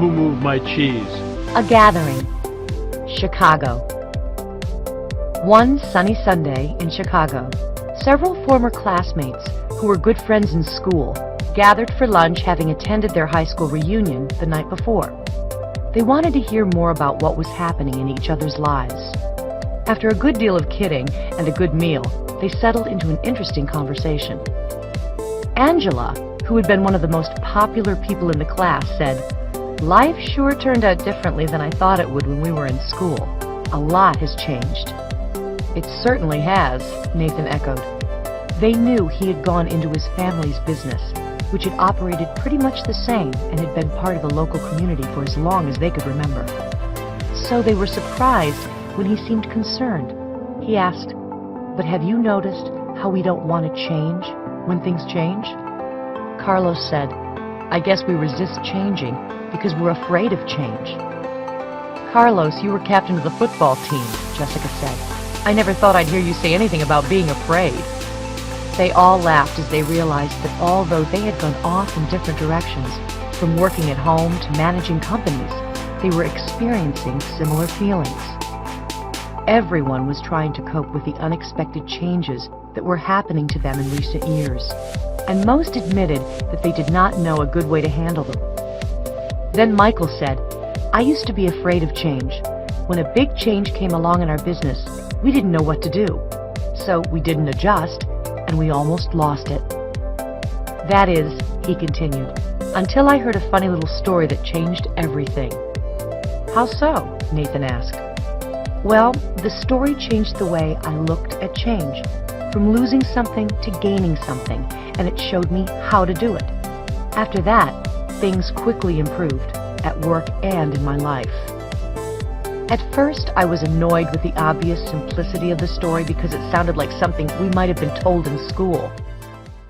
Who Moved My Cheese? A gathering. Chicago. One sunny Sunday in Chicago, several former classmates who were good friends in school gathered for lunch, having attended their high school reunion the night before. They wanted to hear more about what was happening in each other's lives. After a good deal of kidding and a good meal, they settled into an interesting conversation. Angela, who had been one of the most popular people in the class, said, "Life sure turned out differently than I thought it would when we were in school. A lot has changed." "It certainly has," Nathan echoed. They knew he had gone into his family's business, which had operated pretty much the same and had been part of the local community for as long as they could remember. So they were surprised when he seemed concerned. He asked, "But have you noticed how we don't want to change when things change?" Carlos said, "I guess we resist changing because we're afraid of change." "Carlos, you were captain of the football team," Jessica said. "I never thought I'd hear you say anything about being afraid." They all laughed as they realized that although they had gone off in different directions, from working at home to managing companies, they were experiencing similar feelings. Everyone was trying to cope with the unexpected changes that were happening to them in recent years, and most admitted that they did not know a good way to handle them. Then Michael said, "I used to be afraid of change. When a big change came along in our business, we didn't know what to do. So we didn't adjust, and we almost lost it. That is," he continued, "until I heard a funny little story that changed everything." "How so?" Nathan asked. "Well, the story changed the way I looked at change, from losing something to gaining something, and it showed me how to do it. After that, things quickly improved, at work and in my life." At first, I was annoyed with the obvious simplicity of the story because it sounded like something we might have been told in school.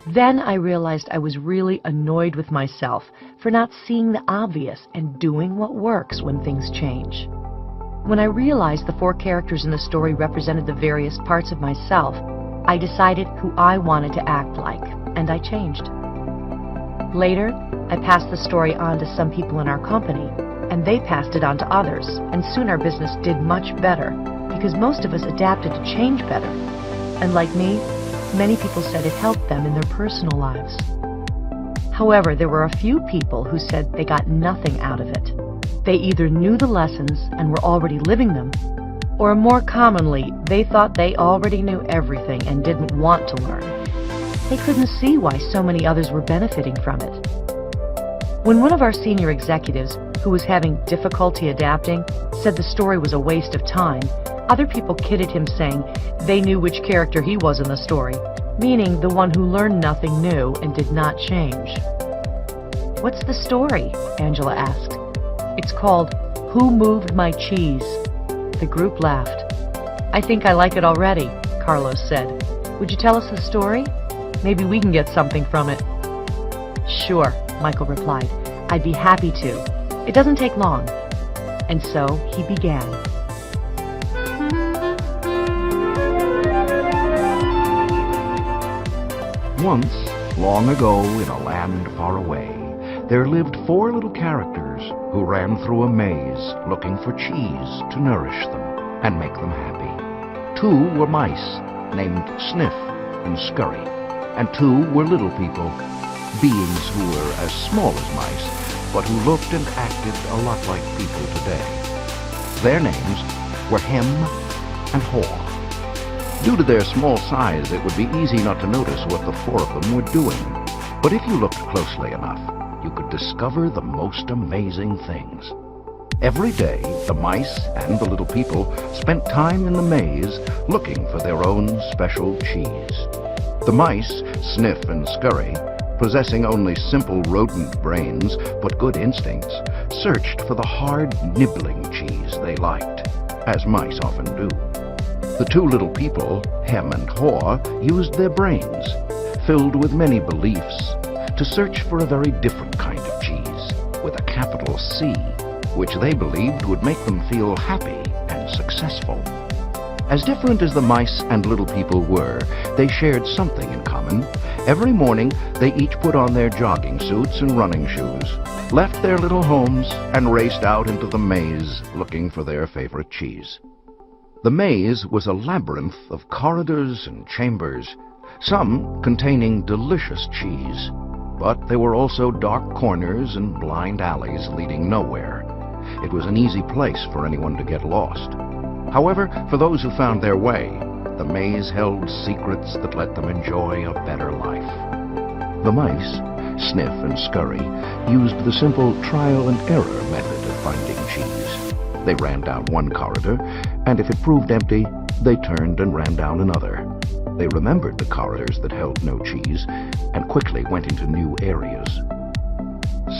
Then I realized I was really annoyed with myself for not seeing the obvious and doing what works when things change. When I realized the four characters in the story represented the various parts of myself, I decided who I wanted to act like, and I changed. Later, I passed the story on to some people in our company, and they passed it on to others, and soon our business did much better because most of us adapted to change better. And like me, many people said it helped them in their personal lives. However, there were a few people who said they got nothing out of it. They either knew the lessons and were already living them, or more commonly, they thought they already knew everything and didn't want to learn. They couldn't see why so many others were benefiting from it. When one of our senior executives, who was having difficulty adapting, said the story was a waste of time, other people kidded him, saying they knew which character he was in the story, meaning the one who learned nothing new and did not change. "What's the story?" Angela asked. "It's called Who Moved My Cheese." The group laughed. "I think I like it already," Carlos said. "Would you tell us the story? Maybe we can get something from it." "Sure," Michael replied. "I'd be happy to. It doesn't take long." And so he began. Once, long ago in a land far away, there lived four little characters who ran through a maze looking for cheese to nourish them and make them happy. Two were mice named Sniff and Scurry, and two were little people, beings who were as small as mice, but who looked and acted a lot like people today. Their names were Hem and Haw. Due to their small size, it would be easy not to notice what the four of them were doing. But if you looked closely enough, you could discover the most amazing things. Every day, the mice and the little people spent time in the maze looking for their own special cheese. The mice, Sniff and Scurry, possessing only simple rodent brains but good instincts, searched for the hard, nibbling cheese they liked, as mice often do. The two little people, Hem and Haw, used their brains, filled with many beliefs, to search for a very different kind of cheese, with a capital C, which they believed would make them feel happy and successful. As different as the mice and little people were, they shared something in common. Every morning, they each put on their jogging suits and running shoes, left their little homes, and raced out into the maze looking for their favorite cheese. The maze was a labyrinth of corridors and chambers, some containing delicious cheese, but there were also dark corners and blind alleys leading nowhere. It was an easy place for anyone to get lost. However, for those who found their way, the maze held secrets that let them enjoy a better life. The mice, Sniff and Scurry, used the simple trial and error method of finding cheese. They ran down one corridor, and if it proved empty, they turned and ran down another. They remembered the corridors that held no cheese, and quickly went into new areas.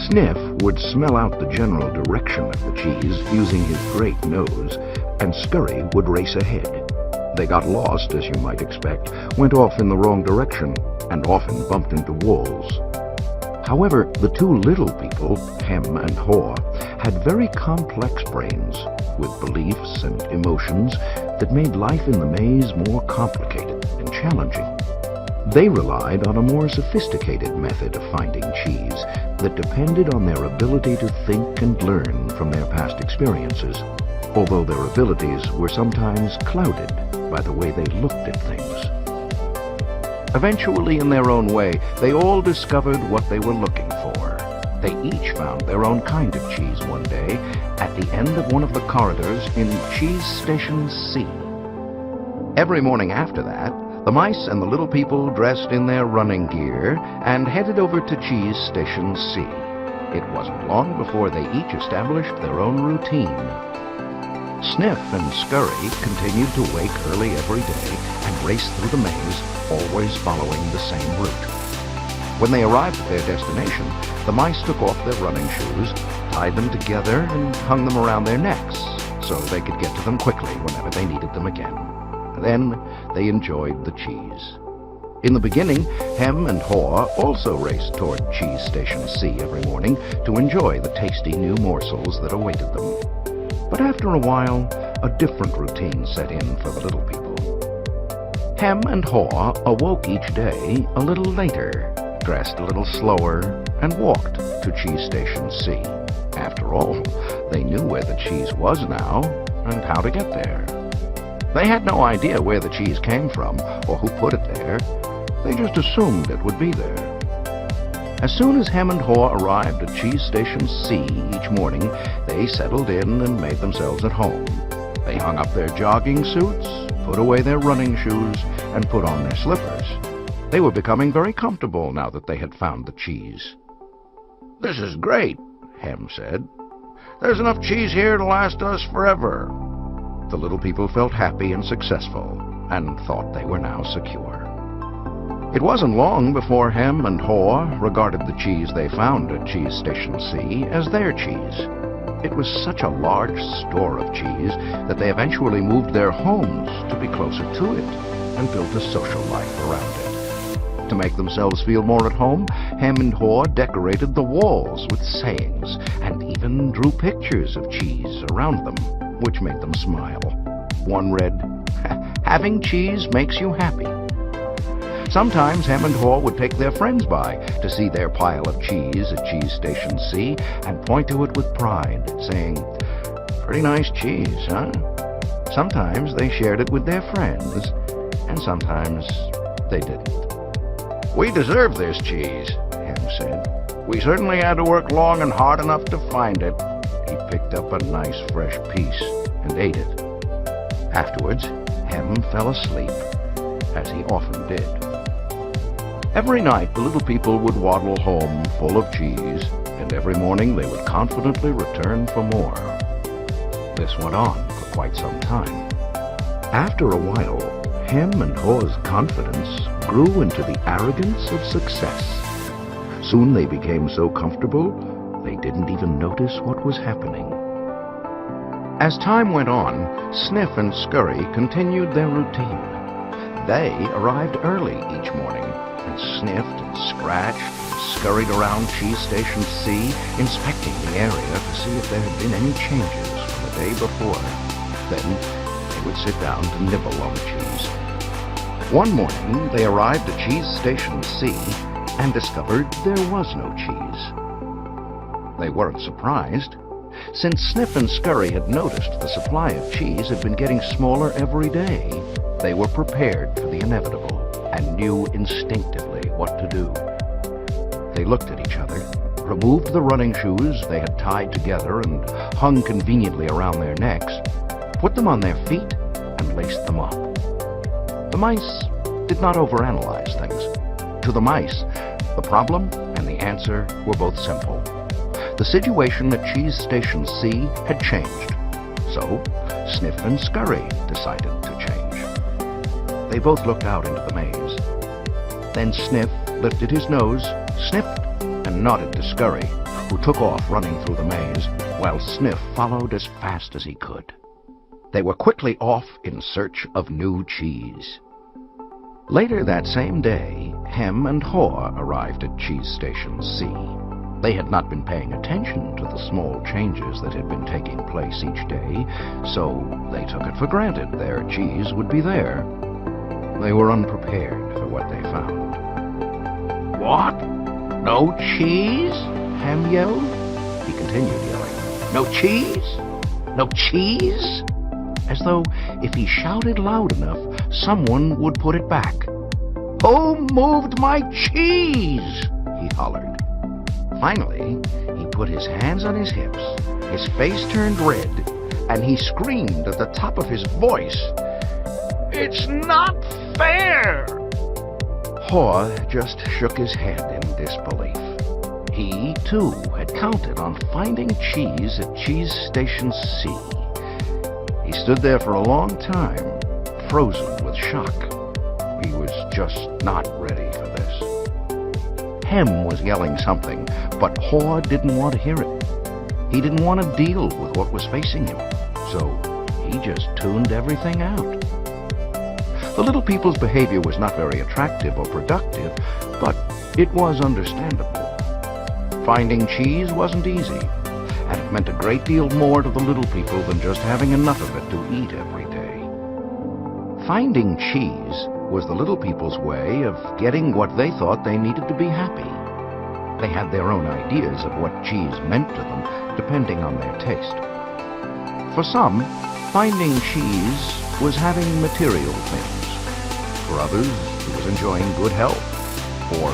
Sniff would smell out the general direction of the cheese using his great nose, and Scurry would race ahead. They got lost, as you might expect, went off in the wrong direction, and often bumped into walls. However, the two little people, Hem and Haw, had very complex brains, with beliefs and emotions that made life in the maze more complicated and challenging. They relied on a more sophisticated method of finding cheese that depended on their ability to think and learn from their past experiences, although their abilities were sometimes clouded by the way they looked at things. Eventually, in their own way, they all discovered what they were looking for. They each found their own kind of cheese one day at the end of one of the corridors in Cheese Station C. Every morning after that, the mice and the little people dressed in their running gear and headed over to Cheese Station C. It wasn't long before they each established their own routine. Sniff and Scurry continued to wake early every day and race through the maze, always following the same route. When they arrived at their destination, the mice took off their running shoes, tied them together, and hung them around their necks so they could get to them quickly whenever they needed them again. Then they enjoyed the cheese. In the beginning, Hem and Haw also raced toward Cheese Station C every morning to enjoy the tasty new morsels that awaited them. But after a while, a different routine set in for the little people. Hem and Haw awoke each day a little later, dressed a little slower, and walked to Cheese Station C. After all, they knew where the cheese was now and how to get there. They had no idea where the cheese came from or who put it there. They just assumed it would be there. As soon as Hem and Haw arrived at Cheese Station C each morning, they settled in and made themselves at home. They hung up their jogging suits, put away their running shoes, and put on their slippers. They were becoming very comfortable now that they had found the cheese. "This is great," Hem said. "There's enough cheese here to last us forever." The little people felt happy and successful, and thought they were now secure. It wasn't long before Hem and Haw regarded the cheese they found at Cheese Station C as their cheese. It was such a large store of cheese that they eventually moved their homes to be closer to it and built a social life around it. To make themselves feel more at home, Hem and Haw decorated the walls with sayings and even drew pictures of cheese around them, which made them smile. One read, "Having cheese makes you happy." Sometimes Hem and Haw would take their friends by to see their pile of cheese at Cheese Station C and point to it with pride, saying, "Pretty nice cheese, huh?" Sometimes they shared it with their friends, and sometimes they didn't. "We deserve this cheese," Hem said. "We certainly had to work long and hard enough to find it." He picked up a nice fresh piece and ate it. Afterwards, Hem fell asleep, as he often did. Every night the little people would waddle home full of cheese, and every morning they would confidently return for more. This went on for quite some time. After a while, Hem and Haw's confidence grew into the arrogance of success. Soon they became so comfortable, they didn't even notice what was happening. As time went on, Sniff and Scurry continued their routine. They arrived early each morning and sniffed and scratched and scurried around Cheese Station C, inspecting the area to see if there had been any changes from the day before. Then they would sit down to nibble on the cheese. One morning they arrived at Cheese Station C, and discovered there was no cheese. They weren't surprised. Since Sniff and Scurry had noticed the supply of cheese had been getting smaller every day, they were prepared for the inevitable and knew instinctively what to do. They looked at each other, removed the running shoes they had tied together and hung conveniently around their necks, put them on their feet, and laced them up. The mice did not overanalyze things. To the mice, the problem and the answer were both simple. The situation at Cheese Station C had changed, so Sniff and Scurry decided to change. They both looked out into the maze. Then Sniff lifted his nose, sniffed, and nodded to Scurry, who took off running through the maze, while Sniff followed as fast as he could. They were quickly off in search of new cheese. Later that same day, Hem and Haw arrived at Cheese Station C. They had not been paying attention to the small changes that had been taking place each day, so they took it for granted their cheese would be there. They were unprepared for what they found. "What? No cheese?" Hem yelled. He continued yelling, "No cheese? No cheese?" As though if he shouted loud enough, someone would put it back. "Who moved my cheese?" he hollered. Finally, he put his hands on his hips, his face turned red, and he screamed at the top of his voice, "It's not fair!" Haw just shook his head in disbelief. He, too, had counted on finding cheese at Cheese Station C. He stood there for a long time, frozen with shock. He was just not ready for this. Hem was yelling something, but Haw didn't want to hear it. He didn't want to deal with what was facing him, so he just tuned everything out. The little people's behavior was not very attractive or productive, but it was understandable. Finding cheese wasn't easy, and it meant a great deal more to the little people than just having enough of it to eat every day. Finding cheese was the little people's way of getting what they thought they needed to be happy. They had their own ideas of what cheese meant to them, depending on their taste. For some, finding cheese was having material things. For others, it was enjoying good health, or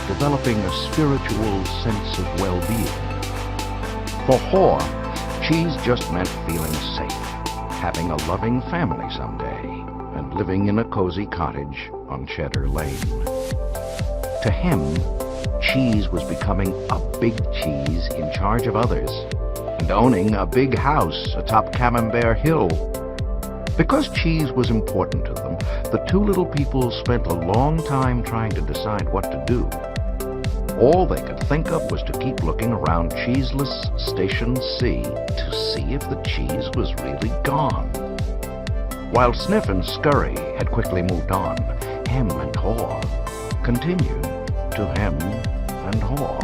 developing a spiritual sense of well-being. For Haw, cheese just meant feeling safe, having a loving family someday, and living in a cozy cottage on Cheddar Lane. To him, cheese was becoming a big cheese in charge of others, and owning a big house atop Camembert Hill. Because cheese was important to them, the two little people spent a long time trying to decide what to do. All they could think of was to keep looking around cheeseless Station C to see if the cheese was really gone. While Sniff and Scurry had quickly moved on, Hem and Haw continued to hem and haw.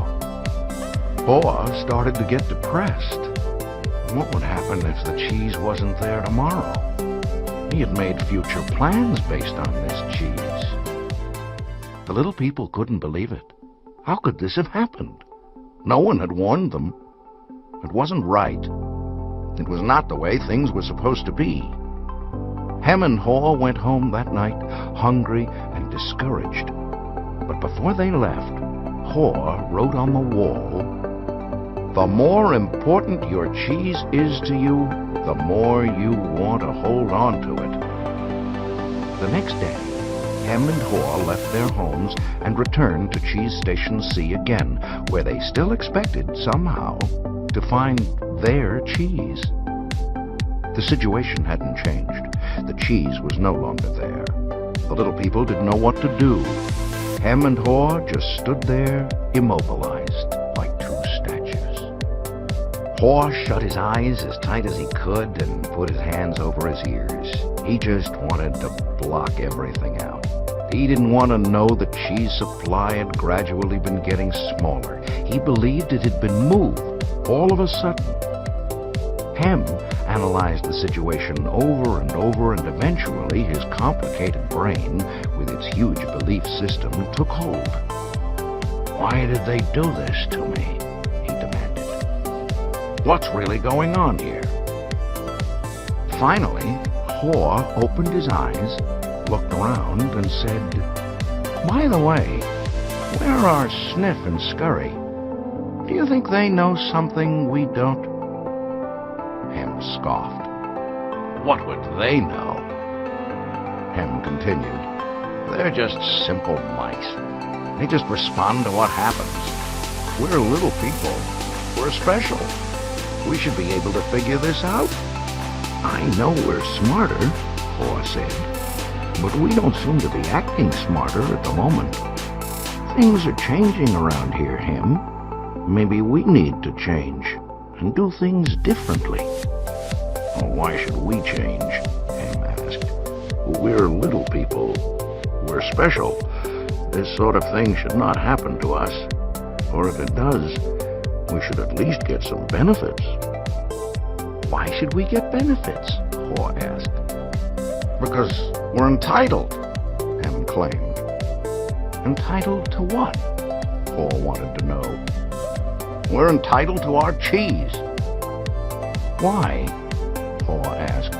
Haw started to get depressed. What would happen if the cheese wasn't there tomorrow? He had made future plans based on this cheese. The little people couldn't believe it. How could this have happened? No one had warned them. It wasn't right. It was not the way things were supposed to be. Hem and Haw went home that night, hungry and discouraged. But before they left, Haw wrote on the wall, "The more important your cheese is to you, the more you want to hold on to it." The next day, Hem and Haw left their homes and returned to Cheese Station C again, where they still expected, somehow, to find their cheese. The situation hadn't changed. The cheese was no longer there. The little people didn't know what to do. Hem and Haw just stood there, immobilized, like two statues. Haw shut his eyes as tight as he could and put his hands over his ears. He just wanted to block everything out. He didn't want to know the cheese supply had gradually been getting smaller. He believed it had been moved all of a sudden. Hem analyzed the situation over and over, and eventually his complicated brain, with its huge belief system, took hold. Why did they do this to me? He demanded. What's really going on here? Finally, Haw opened his eyes, looked around, and said, By the way, where are Sniff and Scurry? Do you think they know something we don't? Hem scoffed. What would they know? Hem continued. They're just simple mice. They just respond to what happens. We're little people. We're special. We should be able to figure this out. I know we're smarter, Haw said, but we don't seem to be acting smarter at the moment. Things are changing around here, Hem. Maybe we need to change and do things differently. Oh, why should we change? Hem asked. We're little people. We're special. This sort of thing should not happen to us. Or if it does, we should at least get some benefits. Why should we get benefits? Haw asked. Because we're entitled, Hem claimed. Entitled to what? Haw wanted to know. We're entitled to our cheese. Why? Haw asked.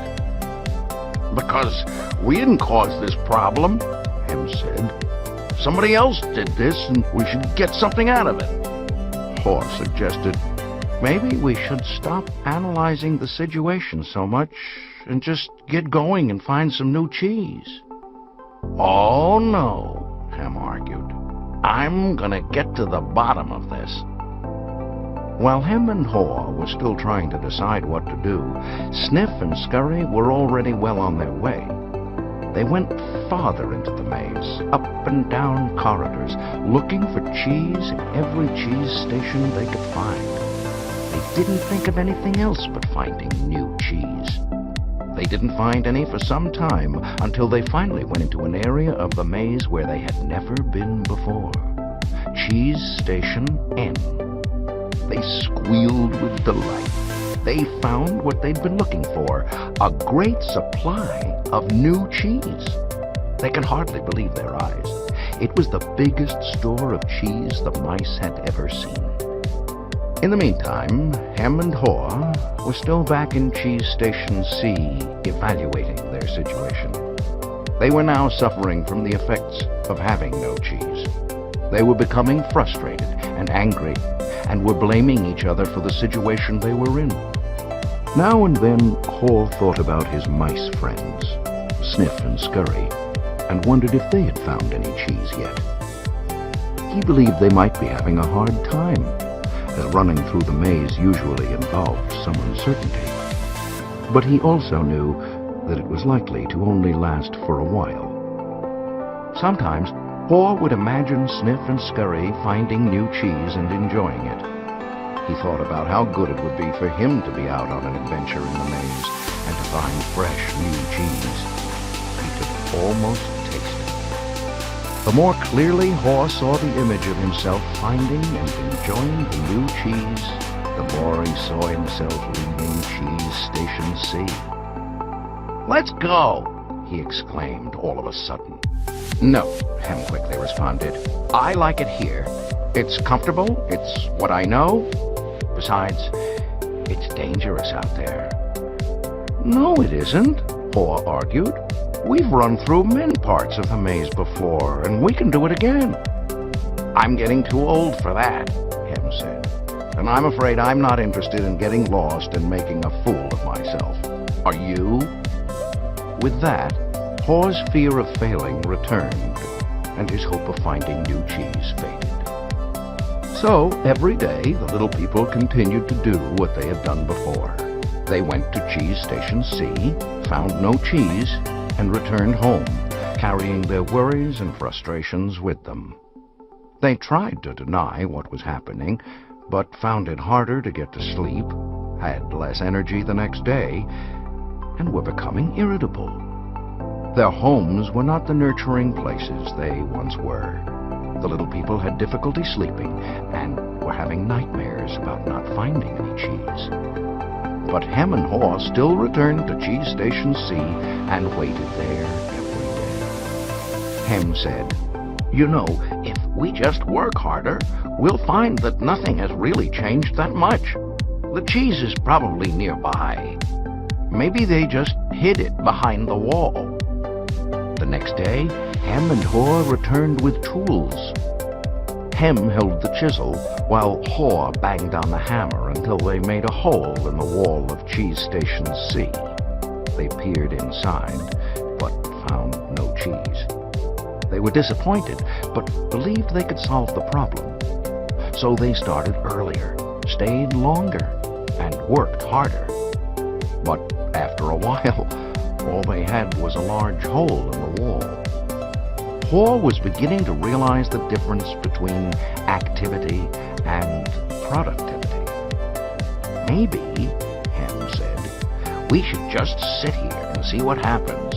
Because we didn't cause this problem, Hem said. Somebody else did this, and we should get something out of it. Haw suggested, maybe we should stop analyzing the situation so much and just get going and find some new cheese. Oh, no, Hem argued. I'm gonna get to the bottom of this. While Hem and Haw were still trying to decide what to do, Sniff and Scurry were already well on their way. They went farther into the maze, up and down corridors, looking for cheese in every cheese station they could find. They didn't think of anything else but finding new cheese. They didn't find any for some time until they finally went into an area of the maze where they had never been before. Cheese Station N. They squealed with delight. They found what they'd been looking for, a great supply of new cheese. They could hardly believe their eyes. It was the biggest store of cheese the mice had ever seen. In the meantime, Hem and Haw were still back in Cheese Station C, evaluating their situation. They were now suffering from the effects of having no cheese. They were becoming frustrated and angry, and were blaming each other for the situation they were in. Now and then, Haw thought about his mice friends, Sniff and Scurry, and wondered if they had found any cheese yet. He believed they might be having a hard time, as running through the maze usually involved some uncertainty. But he also knew that it was likely to only last for a while. Sometimes, Haw would imagine Sniff and Scurry finding new cheese and enjoying it. He thought about how good it would be for him to be out on an adventure in the maze and to find fresh new cheese. He could almost taste it. The more clearly Haw saw the image of himself finding and enjoying the new cheese, the more he saw himself leaving Cheese Station C. "Let's go!" he exclaimed all of a sudden. "No," Hem quickly responded. "I like it here. It's comfortable, it's what I know. Besides, it's dangerous out there." "No, it isn't," Haw argued. "We've run through many parts of the maze before, and we can do it again." "I'm getting too old for that," Hem said. "And I'm afraid I'm not interested in getting lost and making a fool of myself. Are you?" With that, Haw's fear of failing returned, and his hope of finding new cheese faded. So, every day, the little people continued to do what they had done before. They went to Cheese Station C, found no cheese, and returned home, carrying their worries and frustrations with them. They tried to deny what was happening, but found it harder to get to sleep, had less energy the next day, and were becoming irritable. Their homes were not the nurturing places they once were. The little people had difficulty sleeping and were having nightmares about not finding any cheese. But Hem and Haw still returned to Cheese Station C and waited there every day. Hem said, "You know, if we just work harder, we'll find that nothing has really changed that much. The cheese is probably nearby. Maybe they just hid it behind the wall. The next day, Hem and Haw returned with tools. Hem held the chisel, while Haw banged on the hammer until they made a hole in the wall of Cheese Station C. They peered inside, but found no cheese. They were disappointed, but believed they could solve the problem. So they started earlier, stayed longer, and worked harder. But after a while, all they had was a large hole in the wall. Haw was beginning to realize the difference between activity and productivity. Maybe, Hem said, we should just sit here and see what happens.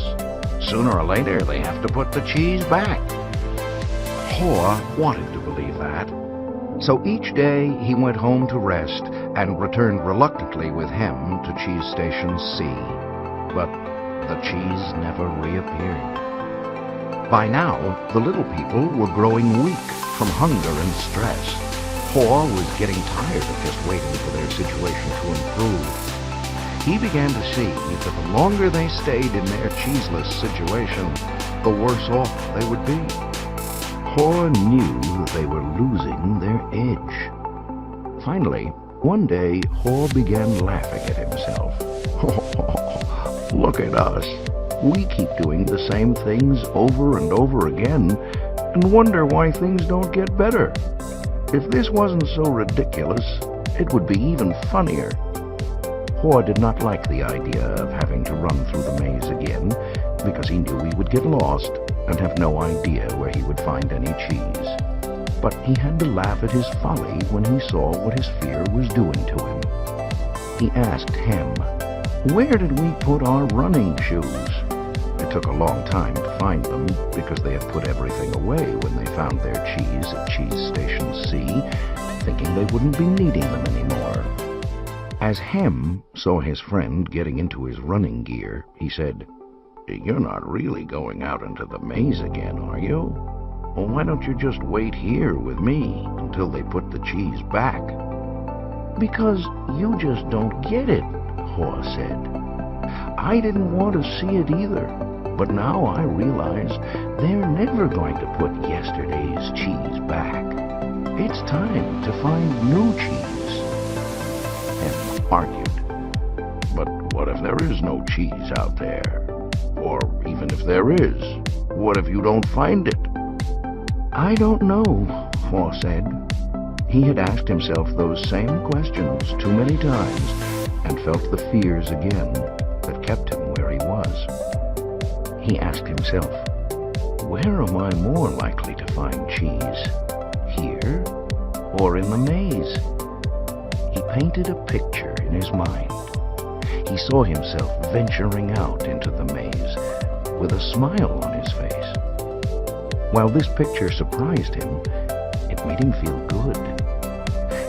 Sooner or later, they have to put the cheese back. Haw wanted to believe that. So each day he went home to rest and returned reluctantly with Hem to Cheese Station C. But the cheese never reappeared. By now, the little people were growing weak from hunger and stress. Haw was getting tired of just waiting for their situation to improve. He began to see that the longer they stayed in their cheeseless situation, the worse off they would be. Haw knew that they were losing their edge. Finally, one day, Haw began laughing at himself. Look at us. We keep doing the same things over and over again and wonder why things don't get better. If this wasn't so ridiculous, it would be even funnier. Haw did not like the idea of having to run through the maze again because he knew he would get lost and have no idea where he would find any cheese. But he had to laugh at his folly when he saw what his fear was doing to him. He asked Hem, "Where did we put our running shoes?" It took a long time to find them because they had put everything away when they found their cheese at Cheese Station C, thinking they wouldn't be needing them anymore. As Hem saw his friend getting into his running gear, he said, "You're not really going out into the maze again, are you? Well, why don't you just wait here with me until they put the cheese back?" "Because you just don't get it," Haw said. "I didn't want to see it either, but now I realize they're never going to put yesterday's cheese back. It's time to find new cheese." Hem argued, "But what if there is no cheese out there? Or even if there is, what if you don't find it?" "I don't know," Haw said. He had asked himself those same questions too many times and felt the fears again that kept him where he was. He asked himself, where am I more likely to find cheese? Here or in the maze? He painted a picture in his mind. He saw himself venturing out into the maze with a smile on his face. While this picture surprised him, it made him feel good.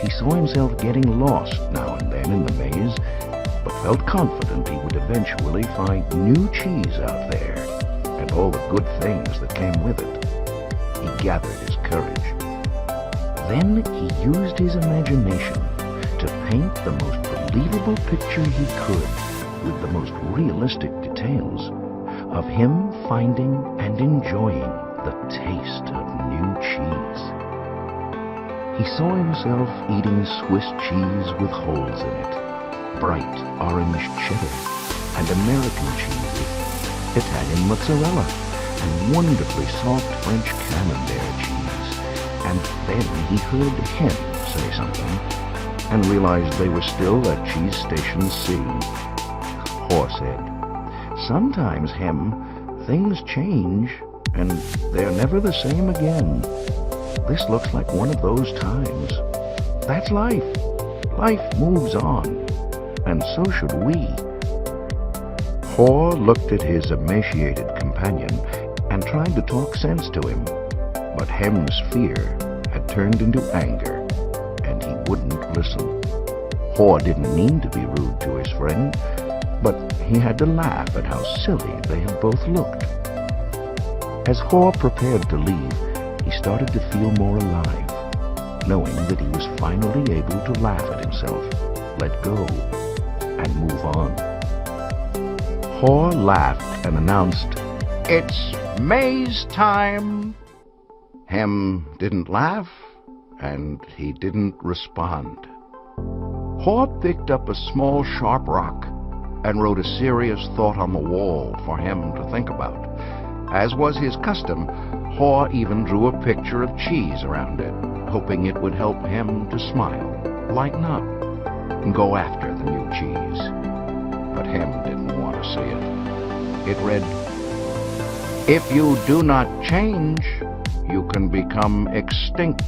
He saw himself getting lost now and then in the maze, but felt confident he would eventually find new cheese out there and all the good things that came with it. He gathered his courage. Then he used his imagination to paint the most believable picture he could with the most realistic details of him finding and enjoying the taste of new cheese. He saw himself eating Swiss cheese with holes in it, bright orange cheddar, and American cheeses, Italian mozzarella, and wonderfully soft French camembert cheese. And then he heard Hem say something and realized they were still at Cheese Station C. Haw said, "Sometimes, Hem, things change, and they're never the same again. This looks like one of those times. That's life. Life moves on, and so should we." Haw looked at his emaciated companion and tried to talk sense to him, but Hem's fear had turned into anger, and he wouldn't listen. Haw didn't mean to be rude to his friend, but he had to laugh at how silly they had both looked. As Haw prepared to leave, he started to feel more alive, knowing that he was finally able to laugh at himself, let go, and move on. Haw laughed and announced, "It's maze time!" Hem didn't laugh, and he didn't respond. Haw picked up a small sharp rock and wrote a serious thought on the wall for Hem to think about. As was his custom, Haw even drew a picture of cheese around it, hoping it would help Hem to smile, lighten up, and go after the new cheese. But Hem didn't want to see it. It read, "If you do not change, you can become extinct."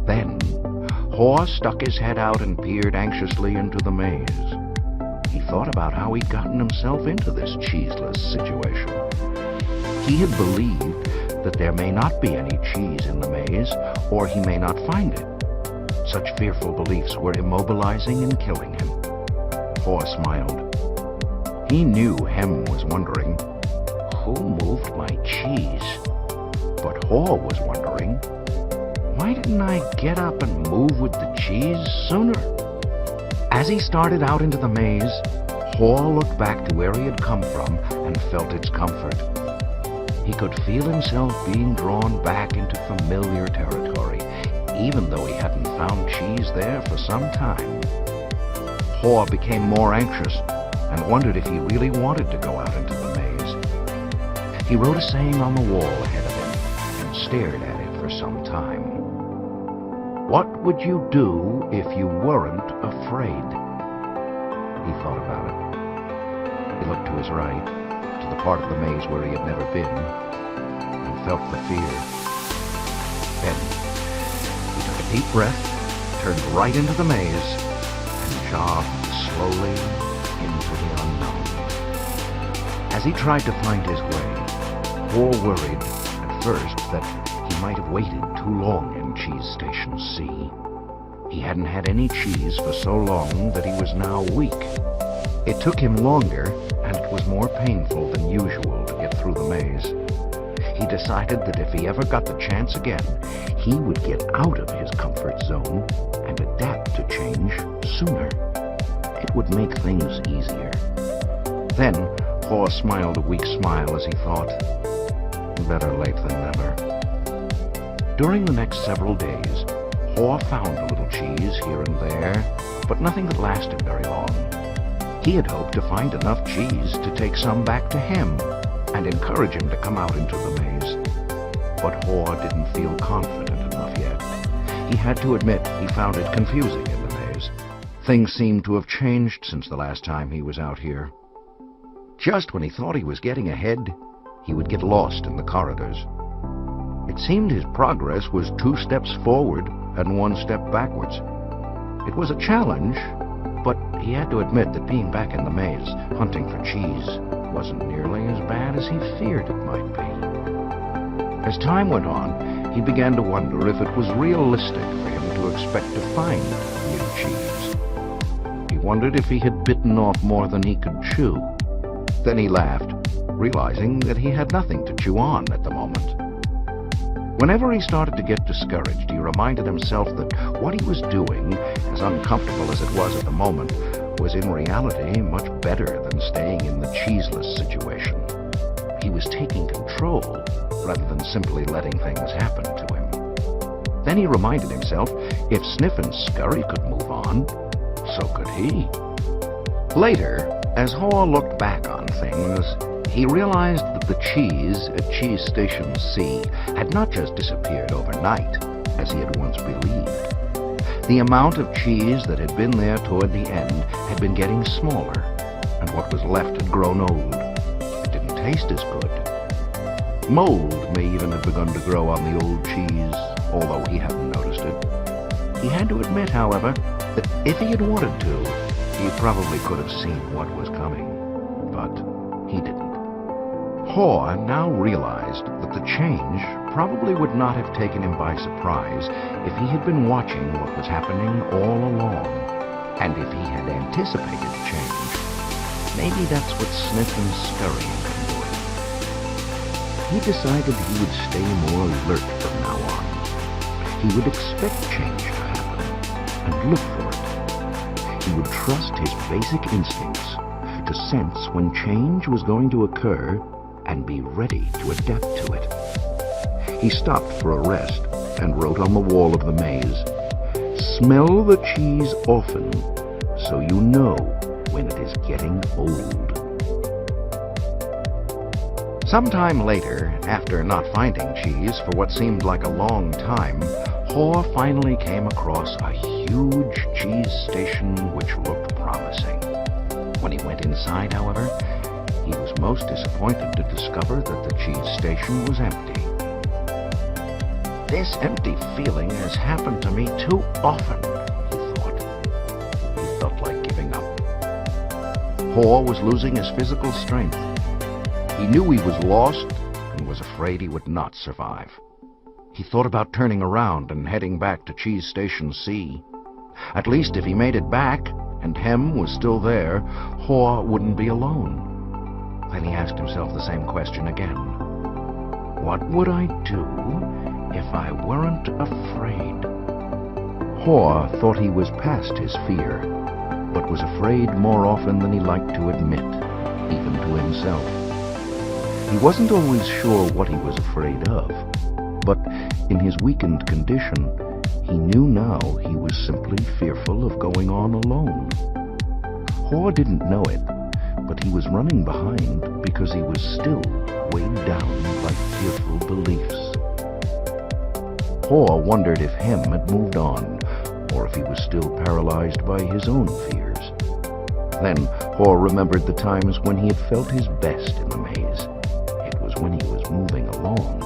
Then, Haw stuck his head out and peered anxiously into the maze. He thought about how he'd gotten himself into this cheeseless situation. He had believed that there may not be any cheese in the maze, or he may not find it. Such fearful beliefs were immobilizing and killing him. Haw smiled. He knew Hem was wondering, who moved my cheese? But Haw was wondering, why didn't I get up and move with the cheese sooner? As he started out into the maze, Haw looked back to where he had come from and felt its comfort. He could feel himself being drawn back into familiar territory, even though he hadn't found cheese there for some time. Haw became more anxious and wondered if he really wanted to go out into the maze. He wrote a saying on the wall ahead of him and stared at it for some time. What would you do if you weren't afraid? He thought about it. He looked to his right, to the part of the maze where he had never been, and felt the fear. Then he took a deep breath, turned right into the maze, and jogged slowly into the unknown. As he tried to find his way, Haw worried at first that he might have waited too long in Cheese Station C. He hadn't had any cheese for so long that he was now weak. It took him longer, and it was more painful than usual to get through the maze. He decided that if he ever got the chance again, he would get out of his comfort zone and adapt to change sooner. It would make things easier. Then, Haw smiled a weak smile as he thought, better late than never. During the next several days, Haw found a little cheese here and there, but nothing that lasted very long. He had hoped to find enough cheese to take some back to Hem and encourage him to come out into the maze. But Haw didn't feel confident enough yet. He had to admit he found it confusing in the maze. Things seemed to have changed since the last time he was out here. Just when he thought he was getting ahead, he would get lost in the corridors. It seemed his progress was 2 steps forward and 1 step backwards. It was a challenge, but he had to admit that being back in the maze, hunting for cheese, wasn't nearly as bad as he feared it might be. As time went on, he began to wonder if it was realistic for him to expect to find new cheese. He wondered if he had bitten off more than he could chew. Then he laughed, realizing that he had nothing to chew on at the moment. Whenever he started to get discouraged, he reminded himself that what he was doing, as uncomfortable as it was at the moment, was in reality much better than staying in the cheeseless situation. He was taking control rather than simply letting things happen to him. Then he reminded himself if Sniff and Scurry could move on, so could he. Later, as Haw looked back on things, he realized that the cheese at Cheese Station C had not just disappeared overnight, as he had once believed. The amount of cheese that had been there toward the end had been getting smaller, and what was left had grown old. It didn't taste as good. Mold may even have begun to grow on the old cheese, although he hadn't noticed it. He had to admit, however, that if he had wanted to, he probably could have seen what was coming, but he didn't. Haw now realized that the change probably would not have taken him by surprise if he had been watching what was happening all along, and if he had anticipated change. Maybe that's what Sniff and Scurry had been doing. He decided he would stay more alert from now on. He would expect change to happen and look for it. He would trust his basic instincts to sense when change was going to occur and be ready to adapt to it. He stopped for a rest and wrote on the wall of the maze, "Smell the cheese often, so you know when it is getting old." Sometime later, after not finding cheese for what seemed like a long time, Haw finally came across a huge cheese station which looked promising. When he went inside, however, he was most disappointed to discover that the cheese station was empty. "This empty feeling has happened to me too often," he thought. He felt like giving up. Haw was losing his physical strength. He knew he was lost and was afraid he would not survive. He thought about turning around and heading back to Cheese Station C. At least if he made it back and Hem was still there, Haw wouldn't be alone. Then he asked himself the same question again. What would I do if I weren't afraid? Haw thought he was past his fear, but was afraid more often than he liked to admit, even to himself. He wasn't always sure what he was afraid of, but in his weakened condition, he knew now he was simply fearful of going on alone. Haw didn't know it, but he was running behind because he was still weighed down by fearful beliefs. Haw wondered if Hem had moved on, or if he was still paralyzed by his own fears. Then Haw remembered the times when he had felt his best in the maze. It was when he was moving along.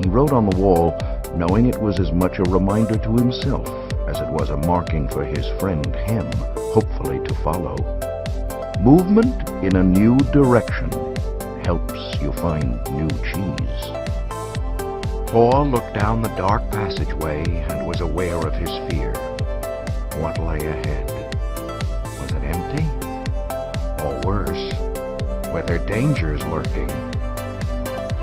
He wrote on the wall, knowing it was as much a reminder to himself as it was a marking for his friend Hem, hopefully to follow. Movement in a new direction helps you find new cheese. Haw looked down the dark passageway and was aware of his fear. What lay ahead? Was it empty? Or worse, were there dangers lurking?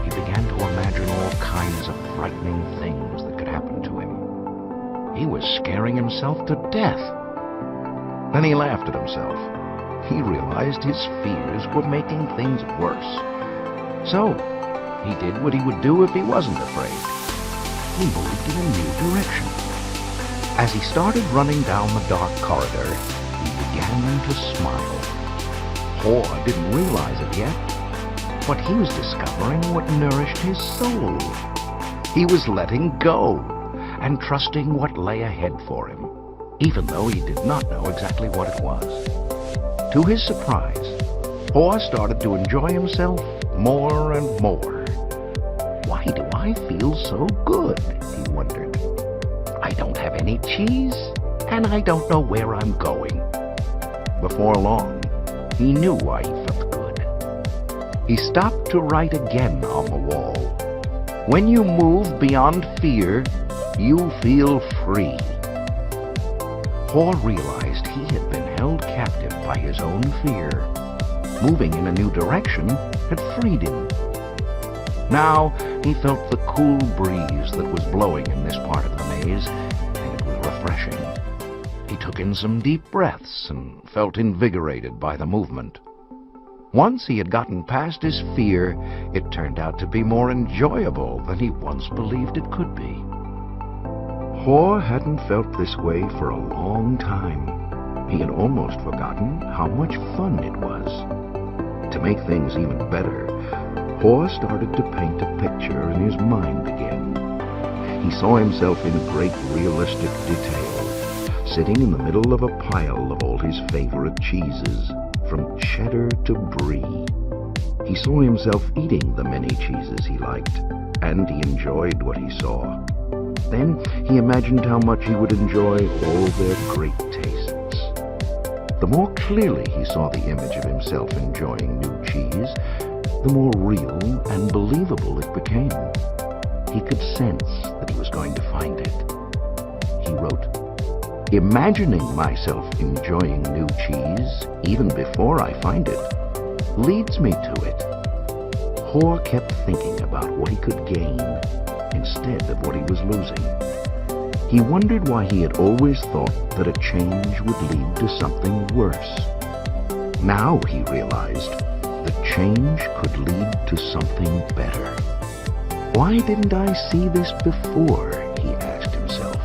He began to imagine all kinds of frightening things that could happen to him. He was scaring himself to death. Then he laughed at himself. He realized his fears were making things worse. So, he did what he would do if he wasn't afraid. He moved in a new direction. As he started running down the dark corridor, he began to smile. Haw didn't realize it yet, but he was discovering what nourished his soul. He was letting go and trusting what lay ahead for him, even though he did not know exactly what it was. To his surprise, Haw started to enjoy himself more and more. Why do I feel so good? He wondered. I don't have any cheese, and I don't know where I'm going. Before long, he knew why he felt good. He stopped to write again on the wall. When you move beyond fear, you feel free. Haw realized he had been held captive by his own fear. Moving in a new direction had freed him. Now he felt the cool breeze that was blowing in this part of the maze, and it was refreshing. He took in some deep breaths and felt invigorated by the movement. Once he had gotten past his fear, it turned out to be more enjoyable than he once believed it could be. Haw hadn't felt this way for a long time. He had almost forgotten how much fun it was. To make things even better, Haw started to paint a picture in his mind again. He saw himself in great realistic detail, sitting in the middle of a pile of all his favorite cheeses, from cheddar to brie. He saw himself eating the many cheeses he liked, and he enjoyed what he saw. Then he imagined how much he would enjoy all their great tastes. The more clearly he saw the image of himself enjoying new cheese, the more real and believable it became. He could sense that he was going to find it. He wrote, "Imagining myself enjoying new cheese, even before I find it, leads me to it." Haw kept thinking about what he could gain instead of what he was losing. He wondered why he had always thought that a change would lead to something worse. Now he realized that change could lead to something better. Why didn't I see this before? He asked himself.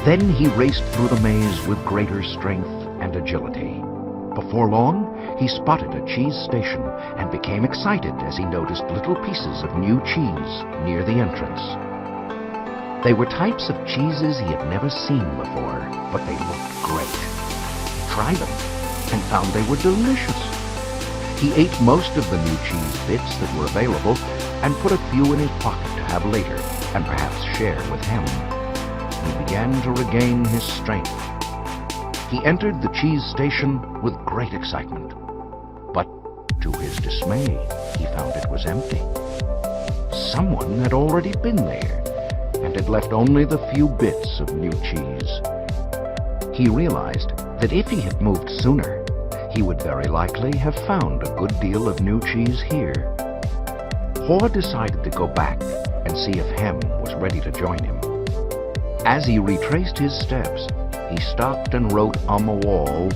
Then he raced through the maze with greater strength and agility. Before long, he spotted a cheese station and became excited as he noticed little pieces of new cheese near the entrance. They were types of cheeses he had never seen before, but they looked great. He tried them and found they were delicious. He ate most of the new cheese bits that were available and put a few in his pocket to have later and perhaps share with him. He began to regain his strength. He entered the cheese station with great excitement. But to his dismay, he found it was empty. Someone had already been there and had left only the few bits of new cheese. He realized that if he had moved sooner, he would very likely have found a good deal of new cheese here. Haw decided to go back and see if Hem was ready to join him. As he retraced his steps, he stopped and wrote on the wall,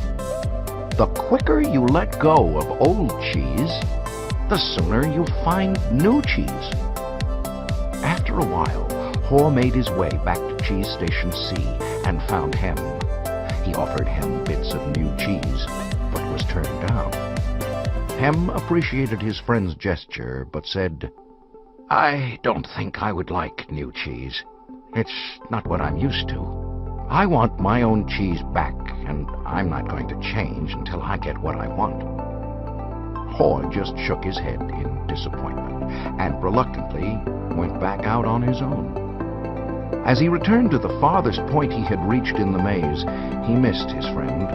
"The quicker you let go of old cheese, the sooner you'll find new cheese." After a while, Haw made his way back to Cheese Station C and found Hem. He offered Hem bits of new cheese, but was turned down. Hem appreciated his friend's gesture, but said, "I don't think I would like new cheese. It's not what I'm used to. I want my own cheese back, and I'm not going to change until I get what I want." Haw just shook his head in disappointment and reluctantly went back out on his own. As he returned to the farthest point he had reached in the maze, he missed his friend,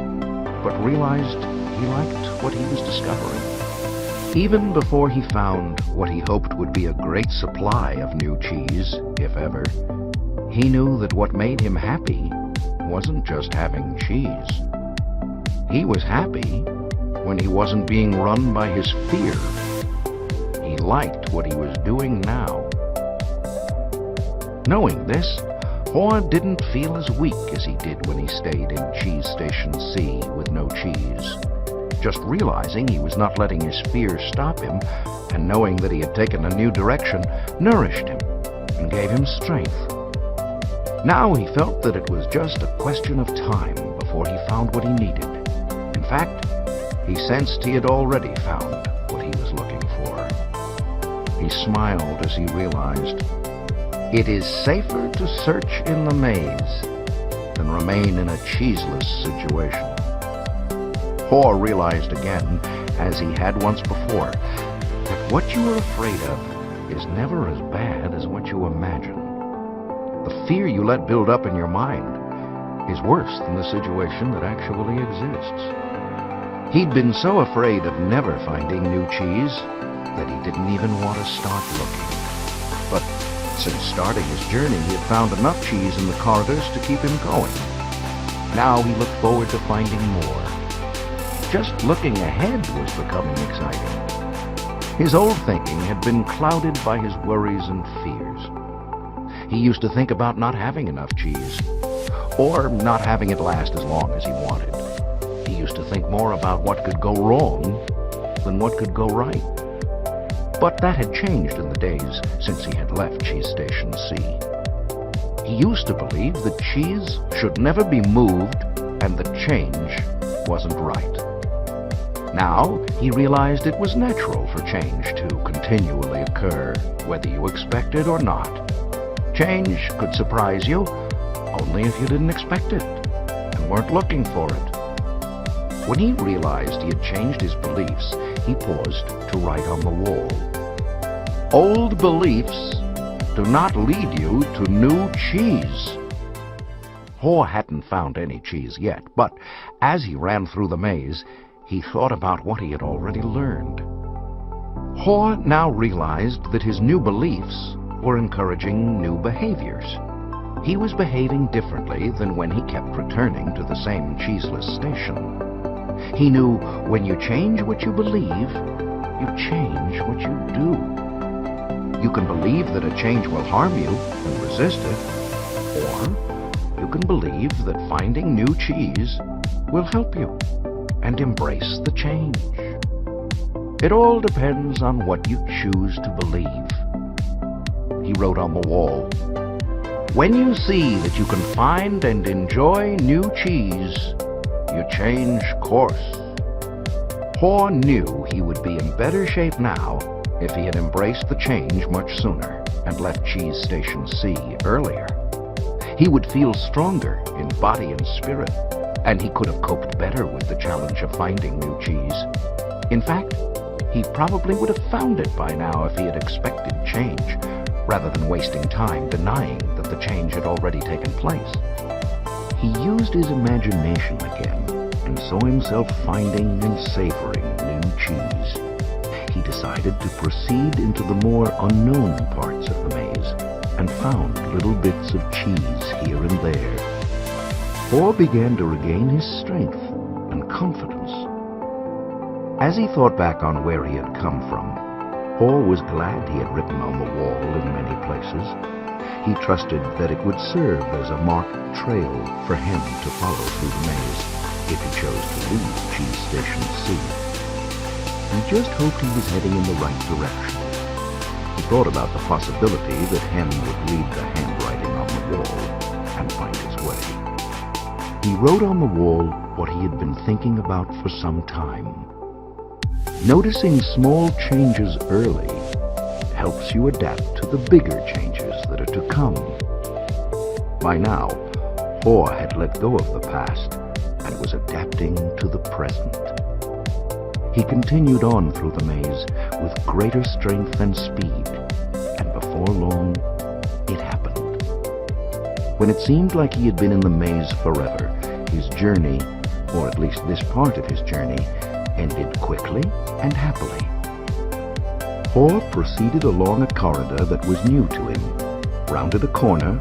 but realized he liked what he was discovering. Even before he found what he hoped would be a great supply of new cheese, if ever, he knew that what made him happy wasn't just having cheese. He was happy when he wasn't being run by his fear. He liked what he was doing now. Knowing this, Haw didn't feel as weak as he did when he stayed in Cheese Station C with no cheese. Just realizing he was not letting his fear stop him, and knowing that he had taken a new direction, nourished him and gave him strength. Now he felt that it was just a question of time before he found what he needed. In fact, he sensed he had already found what he was looking for. He smiled as he realized, "It is safer to search in the maze than remain in a cheeseless situation." Haw realized again, as he had once before, that what you are afraid of is never as bad as what you imagine. The fear you let build up in your mind is worse than the situation that actually exists. He'd been so afraid of never finding new cheese that he didn't even want to start looking. But since starting his journey, he had found enough cheese in the corridors to keep him going. Now he looked forward to finding more. Just looking ahead was becoming exciting. His old thinking had been clouded by his worries and fears. He used to think about not having enough cheese, or not having it last as long as he wanted. He used to think more about what could go wrong than what could go right. But that had changed in the days since he had left Cheese Station C. He used to believe that cheese should never be moved and that change wasn't right. Now he realized it was natural for change to continually occur, whether you expect it or not. Change could surprise you only if you didn't expect it and weren't looking for it. When he realized he had changed his beliefs, he paused to write on the wall, "Old beliefs do not lead you to new cheese." Haw hadn't found any cheese yet, but as he ran through the maze, he thought about what he had already learned. Haw now realized that his new beliefs were encouraging new behaviors. He was behaving differently than when he kept returning to the same cheeseless station. He knew when you change what you believe, you change what you do. You can believe that a change will harm you and resist it, or you can believe that finding new cheese will help you and embrace the change. It all depends on what you choose to believe. He wrote on the wall, "When you see that you can find and enjoy new cheese, you change course." Haw knew he would be in better shape now if he had embraced the change much sooner and left Cheese Station C earlier. He would feel stronger in body and spirit, and he could have coped better with the challenge of finding new cheese. In fact, he probably would have found it by now if he had expected change, rather than wasting time denying that the change had already taken place. He used his imagination again and saw himself finding and savoring new cheese. He decided to proceed into the more unknown parts of the maze and found little bits of cheese here and there. Haw began to regain his strength and confidence. As he thought back on where he had come from, Haw was glad he had written on the wall in many places. He trusted that it would serve as a marked trail for him to follow through the maze if he chose to leave Cheese Station C. He just hoped he was heading in the right direction. He thought about the possibility that Hen would read the handwriting on the wall and find his way. He wrote on the wall what he had been thinking about for some time. Noticing small changes early helps you adapt to the bigger changes that are to come. By now, Haw had let go of the past and was adapting to the present. He continued on through the maze with greater strength and speed, and before long, it happened. When it seemed like he had been in the maze forever, his journey, or at least this part of his journey, ended quickly and happily. Haw proceeded along a corridor that was new to him, rounded a corner,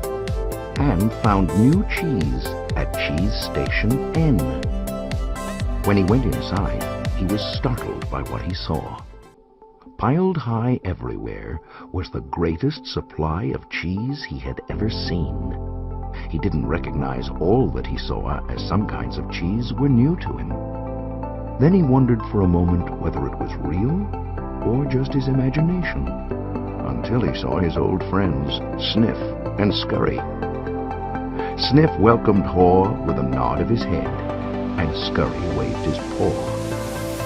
and found new cheese at Cheese Station N. When he went inside, he was startled by what he saw. Piled high everywhere was the greatest supply of cheese he had ever seen. He didn't recognize all that he saw, as some kinds of cheese were new to him. Then he wondered for a moment whether it was real or just his imagination, until he saw his old friends, Sniff and Scurry. Sniff welcomed Haw with a nod of his head, and Scurry waved his paw.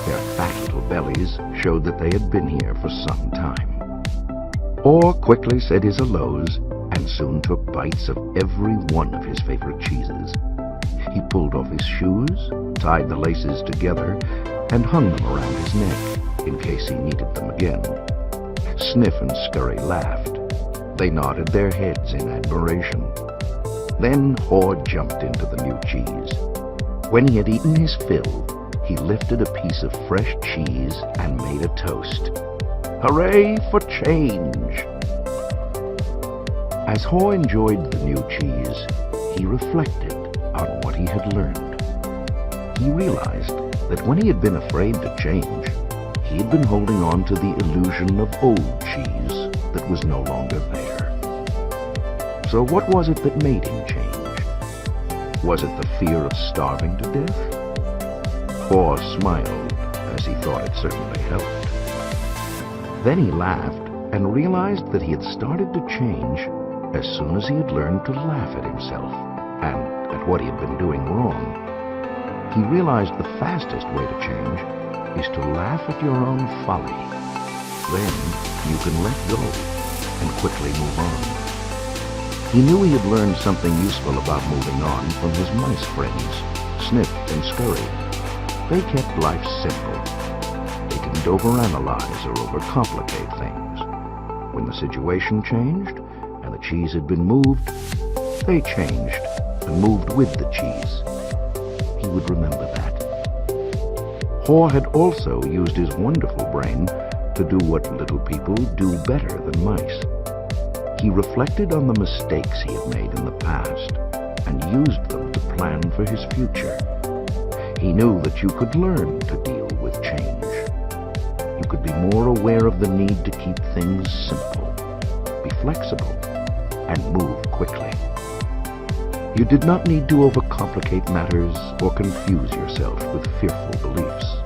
Their fat little bellies showed that they had been here for some time. Haw quickly said his hellos and soon took bites of every one of his favorite cheeses. He pulled off his shoes, tied the laces together, and hung them around his neck in case he needed them again. Sniff and Scurry laughed. They nodded their heads in admiration. Then Haw jumped into the new cheese. When he had eaten his fill, he lifted a piece of fresh cheese and made a toast. Hooray for change! As Haw enjoyed the new cheese, he reflected on what he had learned. He realized that when he had been afraid to change, he had been holding on to the illusion of old cheese that was no longer there. So what was it that made him change? Was it the fear of starving to death? Haw smiled as he thought it certainly helped. Then he laughed and realized that he had started to change as soon as he had learned to laugh at himself and at what he had been doing wrong. He realized the fastest way to change is to laugh at your own folly. Then you can let go and quickly move on. He knew he had learned something useful about moving on from his mice friends, Sniff and Scurry. They kept life simple. They didn't overanalyze or overcomplicate things. When the situation changed and the cheese had been moved, they changed and moved with the cheese. He would remember that. Haw had also used his wonderful brain to do what little people do better than mice. He reflected on the mistakes he had made in the past and used them to plan for his future. He knew that you could learn to deal with change. you could be more aware of the need to keep things simple, be flexible, and move quickly. You did not need to overcomplicate matters or confuse yourself with fearful beliefs.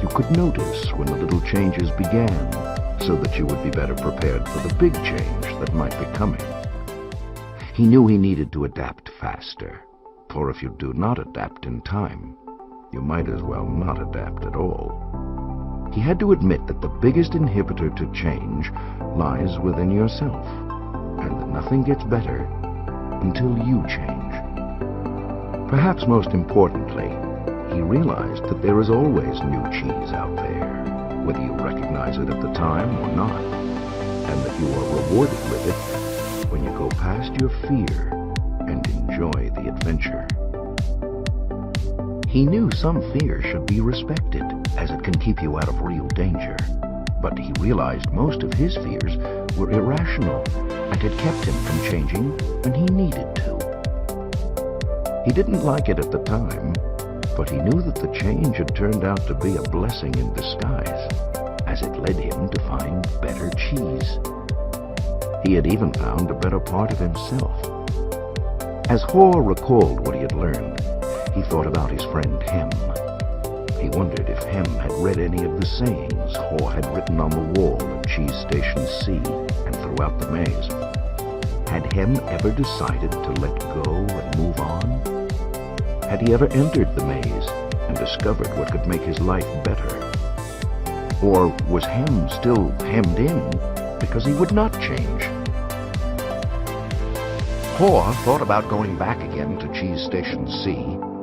You could notice when the little changes began, so that you would be better prepared for the big change that might be coming. He knew he needed to adapt faster, for if you do not adapt in time, you might as well not adapt at all. He had to admit that the biggest inhibitor to change lies within yourself, and that nothing gets better until you change. Perhaps most importantly, he realized that there is always new cheese out there, whether you recognize it at the time or not, and that you are rewarded with it when you go past your fear and enjoy the adventure. He knew some fear should be respected, as it can keep you out of real danger, but he realized most of his fears were irrational and had kept him from changing when he needed to. He didn't like it at the time, but he knew that the change had turned out to be a blessing in disguise, as it led him to find better cheese. He had even found a better part of himself. As Haw recalled what he had learned, he thought about his friend Hem. He wondered if Hem had read any of the sayings Haw had written on the wall at Cheese Station C and throughout the maze. Had Hem ever decided to let go and move on? Had he ever entered the maze and discovered what could make his life better? Or was Hem still hemmed in because he would not change? Haw thought about going back again to Cheese Station C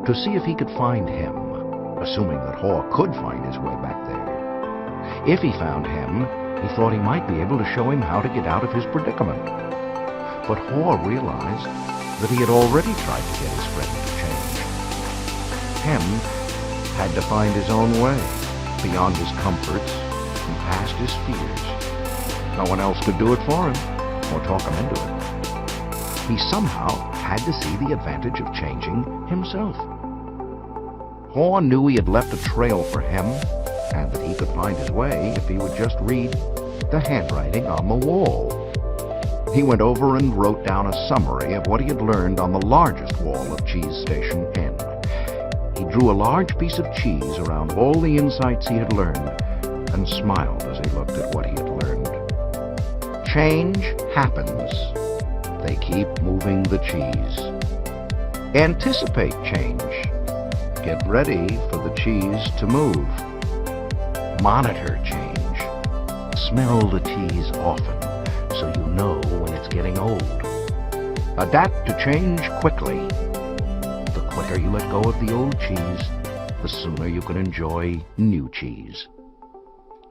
to see if he could find Hem, assuming that Haw could find his way back there. If he found Hem, he thought he might be able to show him how to get out of his predicament. But Haw realized that he had already tried to get his friend to change. Hem had to find his own way, beyond his comforts and past his fears. No one else could do it for him, or talk him into it. He somehow had to see the advantage of changing himself. Haw knew he had left a trail for Hem, and that he could find his way if he would just read the handwriting on the wall. He went over and wrote down a summary of what he had learned on the largest wall of Cheese Station N. He drew a large piece of cheese around all the insights he had learned and smiled as he looked at what he had learned. Change happens. They keep moving the cheese. Anticipate change. Get ready for the cheese to move. Monitor change. Smell the cheese often so you know when it's getting old. Adapt to change quickly. The quicker you let go of the old cheese, the sooner you can enjoy new cheese.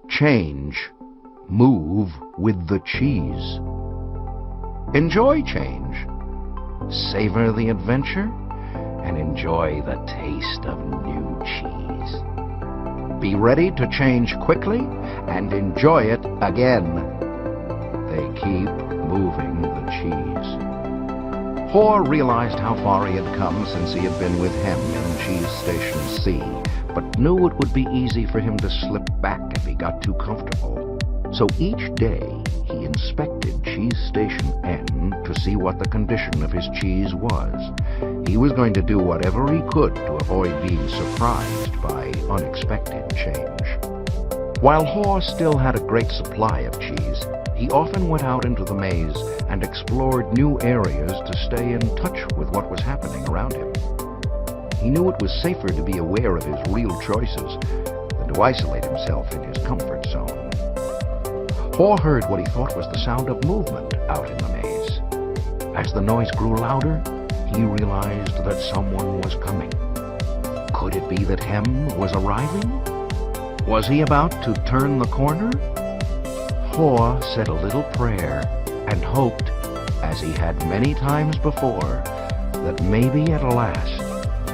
Change. Move with the cheese. Enjoy change. Savor the adventure and enjoy the taste of new cheese. Be ready to change quickly and enjoy it again. They keep moving the cheese. Haw realized how far he had come since he had been with Hem in Cheese Station C, but knew it would be easy for him to slip back if he got too comfortable. So each day he inspected Cheese Station N to see what the condition of his cheese was. He was going to do whatever he could to avoid being surprised by unexpected change. While Haw still had a great supply of cheese, he often went out into the maze and explored new areas to stay in touch with what was happening around him. He knew it was safer to be aware of his real choices than to isolate himself in his comfort zone. Haw heard what he thought was the sound of movement out in the maze. As the noise grew louder, he realized that someone was coming. Could it be that Hem was arriving? Was he about to turn the corner? Haw said a little prayer and hoped, as he had many times before, that maybe at last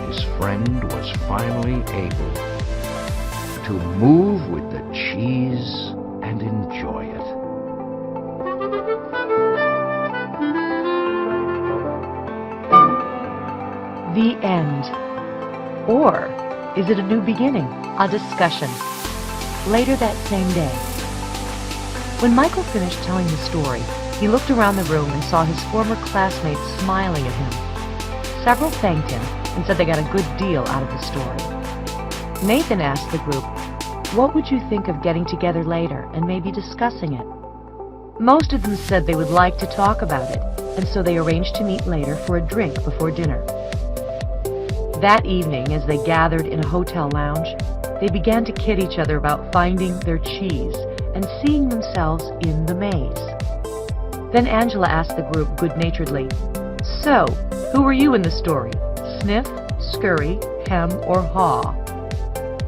his friend was finally able to move with the cheese and enjoy it. The end. Or is it a new beginning? A discussion. later that same day. When Michael finished telling the story, he looked around the room and saw his former classmates smiling at him. Several thanked him and said they got a good deal out of the story. Nathan asked the group, "What would you think of getting together later and maybe discussing it?" Most of them said they would like to talk about it, and so they arranged to meet later for a drink before dinner. That evening, as they gathered in a hotel lounge, they began to kid each other about finding their cheese and seeing themselves in the maze. Then Angela asked the group good-naturedly, "So, who were you in the story? Sniff, Scurry, Hem, or Haw?"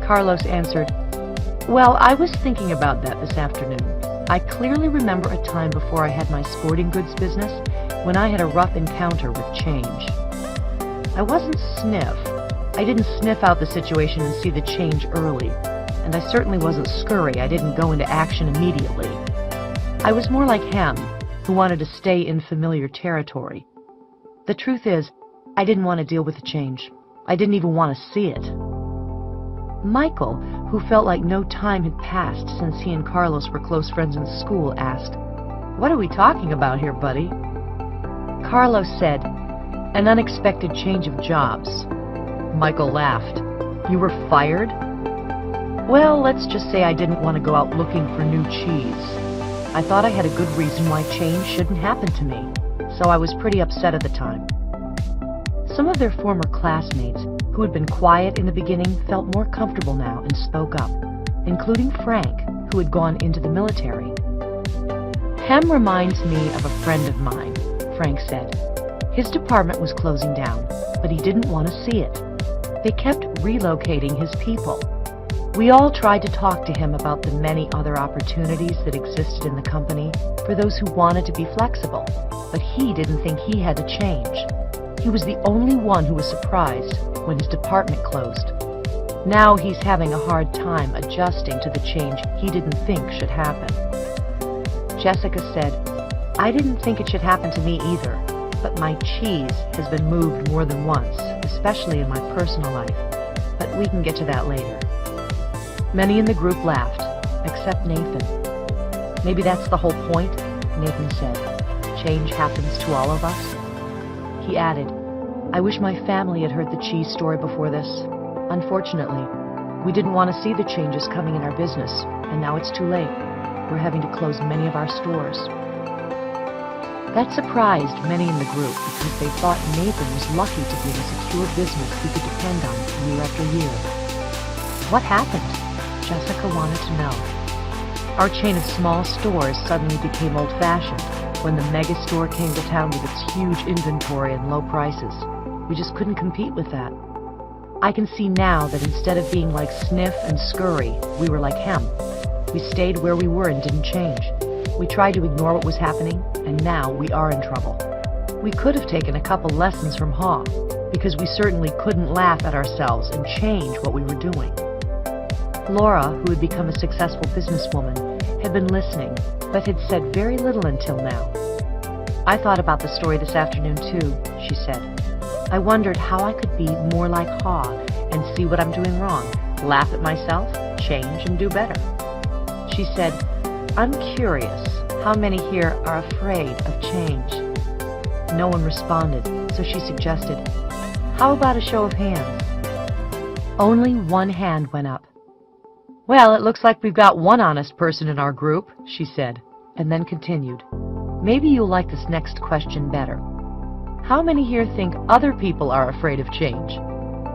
Carlos answered, "Well, I was thinking about that this afternoon. I clearly remember a time before I had my sporting goods business when I had a rough encounter with change. I wasn't Sniff. I didn't sniff out the situation and see the change early. And I certainly wasn't Scurry. I didn't go into action immediately. I was more like Hem, who wanted to stay in familiar territory. The truth is, I didn't want to deal with the change. I didn't even want to see it." Michael, who felt like no time had passed since he and Carlos were close friends in school, asked, "What are we talking about here, buddy?" Carlos said, "An unexpected change of jobs." Michael laughed. "You were fired?" "Well, let's just say I didn't want to go out looking for new cheese. I thought I had a good reason why change shouldn't happen to me, so I was pretty upset at the time." Some of their former classmates, who had been quiet in the beginning, felt more comfortable now and spoke up, including Frank, who had gone into the military. "Hem reminds me of a friend of mine," Frank said. "His department was closing down, but he didn't want to see it. They kept relocating his people. We all tried to talk to him about the many other opportunities that existed in the company for those who wanted to be flexible, but he didn't think he had to change. He was the only one who was surprised when his department closed. Now he's having a hard time adjusting to the change he didn't think should happen." Jessica said, "I didn't think it should happen to me either, but my cheese has been moved more than once, especially in my personal life, but we can get to that later." Many in the group laughed, except Nathan. "Maybe that's the whole point," Nathan said. "Change happens to all of us." He added, "I wish my family had heard the cheese story before this. Unfortunately, we didn't want to see the changes coming in our business, and now it's too late. We're having to close many of our stores." That surprised many in the group because they thought Nathan was lucky to be in a secure business he could depend on year after year. "What happened?" Jessica wanted to know. "Our chain of small stores suddenly became old-fashioned when the mega store came to town with its huge inventory and low prices. We just couldn't compete with that. I can see now that instead of being like Sniff and Scurry, we were like Hem. We stayed where we were and didn't change. We tried to ignore what was happening, and now we are in trouble. We could have taken a couple lessons from Haw, because we certainly couldn't laugh at ourselves and change what we were doing." Laura, who had become a successful businesswoman, had been listening, but had said very little until now. "I thought about the story this afternoon too," she said. "I wondered how I could be more like Haw and see what I'm doing wrong, laugh at myself, change, and do better." She said, "I'm curious how many here are afraid of change." No one responded, so she suggested, "How about a show of hands?" Only one hand went up. "Well, it looks like we've got one honest person in our group," she said, and then continued, "Maybe you'll like this next question better. How many here think other people are afraid of change?"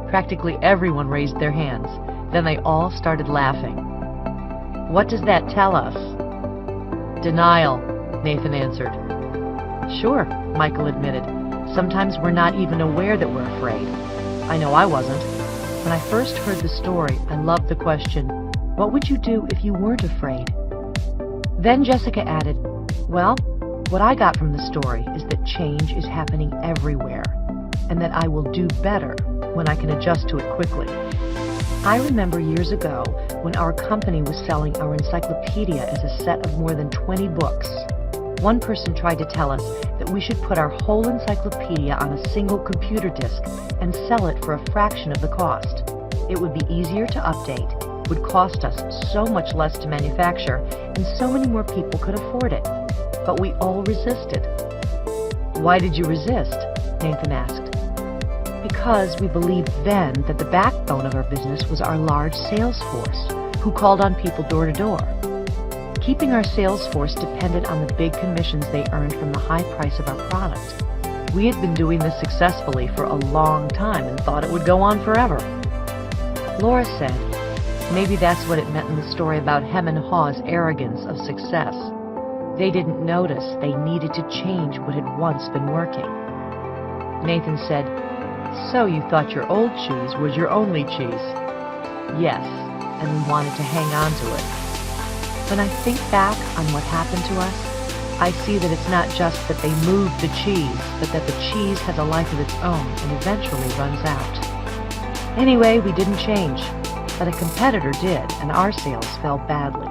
Practically everyone raised their hands. Then they all started laughing. "What does that tell us?" "Denial," Nathan answered. "Sure," Michael admitted. "Sometimes we're not even aware that we're afraid. I know I wasn't. When I first heard the story, I loved the question, what would you do if you weren't afraid?" Then Jessica added, "Well, what I got from the story is that change is happening everywhere, and that I will do better when I can adjust to it quickly. I remember years ago when our company was selling our encyclopedia as a set of more than 20 books. One person tried to tell us that we should put our whole encyclopedia on a single computer disk and sell it for a fraction of the cost. It would be easier to update, would cost us so much less to manufacture, and so many more people could afford it. But we all resisted. Why did you resist? Nathan asked. Because we believed then that the backbone of our business was our large sales force, who called on people door to door. Keeping our sales force dependent on the big commissions they earned from the high price of our product. We had been doing this successfully for a long time and thought it would go on forever. Laura said, maybe that's what it meant in the story about Hem and Haw's arrogance of success. They didn't notice they needed to change what had once been working. Nathan said, so you thought your old cheese was your only cheese? Yes, and we wanted to hang on to it. When I think back on what happened to us, I see that it's not just that they moved the cheese, but that the cheese has a life of its own and eventually runs out. Anyway, we didn't change, but a competitor did, and our sales fell badly.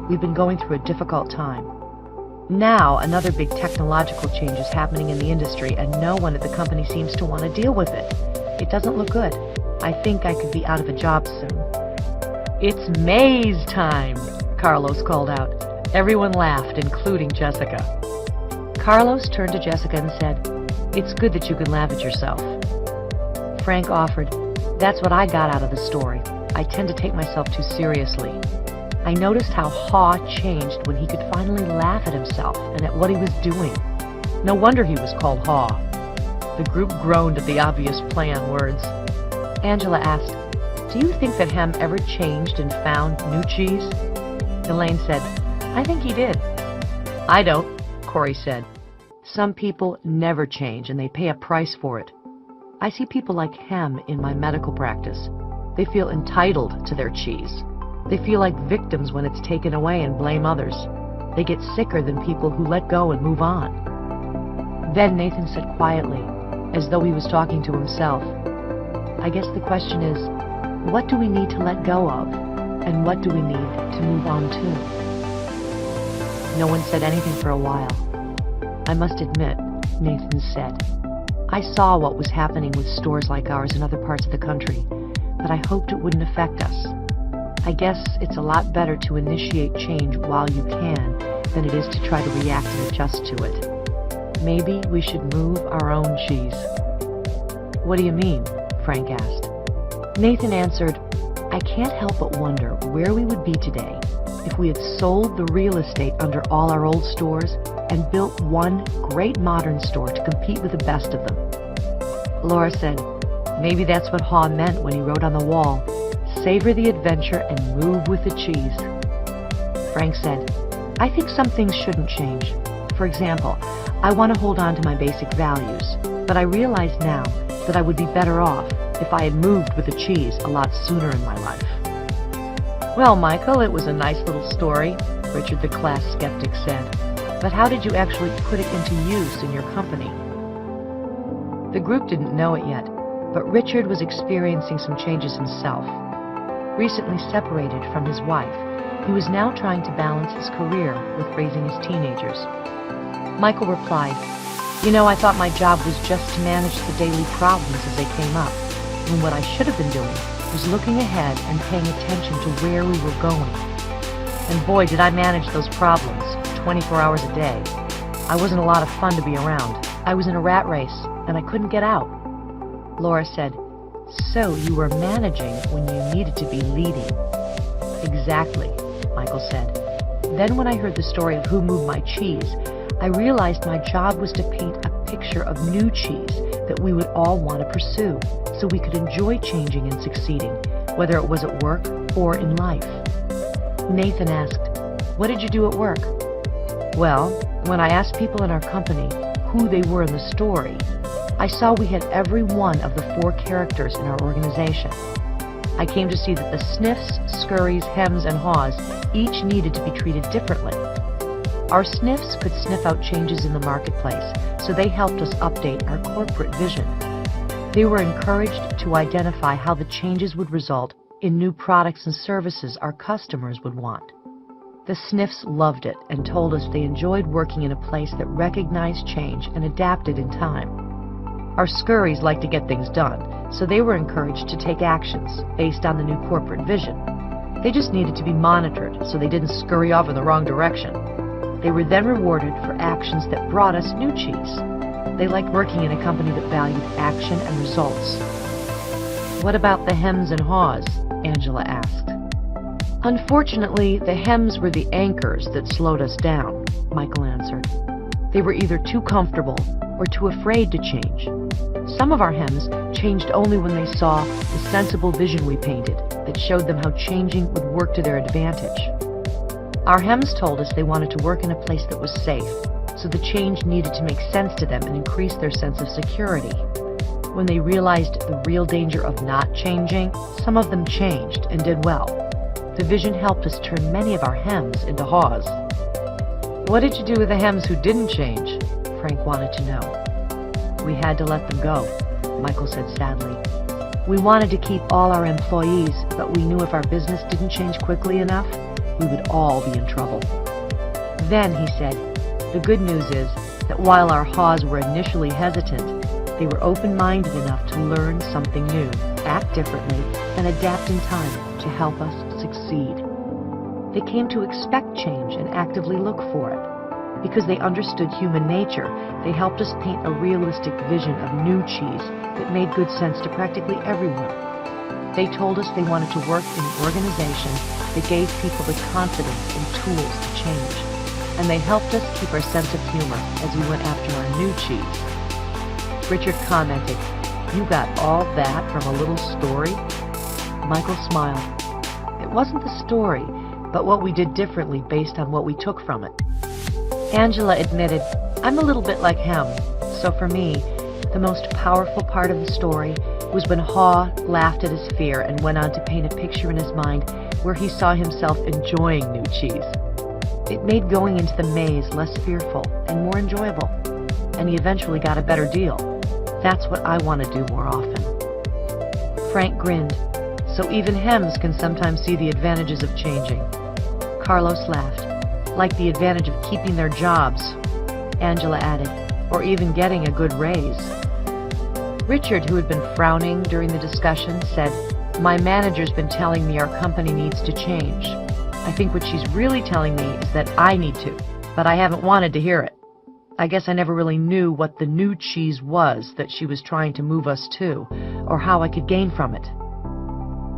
We've been going through a difficult time. Now, another big technological change is happening in the industry, and no one at the company seems to want to deal with it. It doesn't look good. I think I could be out of a job soon. It's maze time, Carlos called out. Everyone laughed, including Jessica. Carlos turned to Jessica and said, it's good that you can laugh at yourself. Frank offered, that's what I got out of the story. I tend to take myself too seriously. I noticed how Haw changed when he could finally laugh at himself and at what he was doing. No wonder he was called Haw. The group groaned at the obvious play on words. Angela asked, do you think that Hem ever changed and found new cheese? Elaine said, I think he did. I don't, Corey said. Some people never change and they pay a price for it. I see people like Hem in my medical practice. They feel entitled to their cheese. They feel like victims when it's taken away and blame others. They get sicker than people who let go and move on. Then Nathan said quietly, as though he was talking to himself, I guess the question is, what do we need to let go of? And what do we need to move on to? No one said anything for a while. I must admit, Nathan said, I saw what was happening with stores like ours in other parts of the country, but I hoped it wouldn't affect us. I guess it's a lot better to initiate change while you can than it is to try to react and adjust to it. Maybe we should move our own cheese. What do you mean? Frank asked. Nathan answered, I can't help but wonder where we would be today if we had sold the real estate under all our old stores and built one great modern store to compete with the best of them. Laura said, maybe that's what Haw meant when he wrote on the wall, savor the adventure and move with the cheese. Frank said, I think some things shouldn't change. For example, I want to hold on to my basic values, but I realize now that I would be better off if I had moved with the cheese a lot sooner in my life. Well, Michael, it was a nice little story, Richard the class skeptic said. But how did you actually put it into use in your company? The group didn't know it yet, but Richard was experiencing some changes himself. Recently separated from his wife, he was now trying to balance his career with raising his teenagers. Michael replied, you know, I thought my job was just to manage the daily problems as they came up, when what I should have been doing was looking ahead and paying attention to where we were going. And boy, did I manage those problems, 24 hours a day. I wasn't a lot of fun to be around. I was in a rat race, and I couldn't get out. Laura said, so you were managing when you needed to be leading. Exactly, Michael said. Then when I heard the story of Who Moved My Cheese, I realized my job was to paint a picture of new cheese that we would all want to pursue, so we could enjoy changing and succeeding, whether it was at work or in life. Nathan asked, what did you do at work? Well, when I asked people in our company who they were in the story, I saw we had every one of the 4 characters in our organization. I came to see that the Sniffs, Scurries, Hems, and Haws each needed to be treated differently. Our Sniffs could sniff out changes in the marketplace, so they helped us update our corporate vision. They were encouraged to identify how the changes would result in new products and services our customers would want. The Sniffs loved it and told us they enjoyed working in a place that recognized change and adapted in time. Our Scurries liked to get things done, so they were encouraged to take actions based on the new corporate vision. They just needed to be monitored so they didn't scurry off in the wrong direction. They were then rewarded for actions that brought us new cheese. They liked working in a company that valued action and results. "What about the hems and haws?" Angela asked. "Unfortunately, the hems were the anchors that slowed us down," Michael answered. "They were either too comfortable or too afraid to change. Some of our hems changed only when they saw the sensible vision we painted that showed them how changing would work to their advantage. Our hems told us they wanted to work in a place that was safe, so the change needed to make sense to them and increase their sense of security. When they realized the real danger of not changing, some of them changed and did well. The vision helped us turn many of our hems into haws." "What did you do with the hems who didn't change?" Frank wanted to know. "We had to let them go," Michael said sadly. "We wanted to keep all our employees, but we knew if our business didn't change quickly enough, we would all be in trouble." Then, he said, "The good news is that while our haws were initially hesitant, they were open-minded enough to learn something new, act differently, and adapt in time to help us succeed. They came to expect change and actively look for it. Because they understood human nature, they helped us paint a realistic vision of new cheese that made good sense to practically everyone. They told us they wanted to work in an organization that gave people the confidence and tools to change. And they helped us keep our sense of humor as we went after our new cheese." Richard commented, "You got all that from a little story?" Michael smiled. "It wasn't the story, but what we did differently based on what we took from it." Angela admitted, "I'm a little bit like him, so for me, the most powerful part of the story was when Haw laughed at his fear and went on to paint a picture in his mind where he saw himself enjoying new cheese. It made going into the maze less fearful and more enjoyable, and he eventually got a better deal. That's what I want to do more often." Frank grinned. "So even hems can sometimes see the advantages of changing." Carlos laughed. "Like the advantage of keeping their jobs," Angela added, "or even getting a good raise." Richard, who had been frowning during the discussion, said, "My manager's been telling me our company needs to change. I think what she's really telling me is that I need to, but I haven't wanted to hear it. I guess I never really knew what the new cheese was that she was trying to move us to, or how I could gain from it."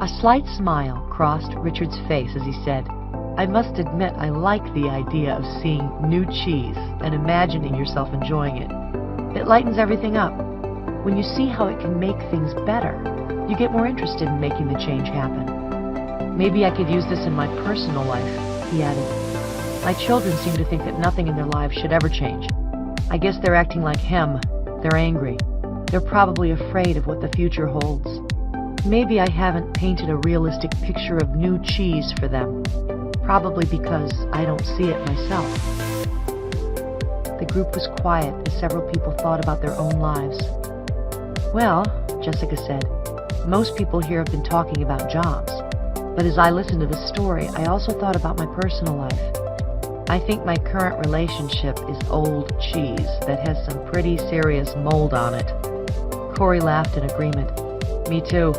A slight smile crossed Richard's face as he said, "I must admit I like the idea of seeing new cheese and imagining yourself enjoying it. It lightens everything up. When you see how it can make things better, you get more interested in making the change happen. Maybe I could use this in my personal life," he added. "My children seem to think that nothing in their lives should ever change. I guess they're acting like him. They're angry. They're probably afraid of what the future holds. Maybe I haven't painted a realistic picture of new cheese for them, probably because I don't see it myself." The group was quiet as several people thought about their own lives. "Well," Jessica said, "most people here have been talking about jobs. But as I listened to the story, I also thought about my personal life. I think my current relationship is old cheese that has some pretty serious mold on it." Corey laughed in agreement. "Me too.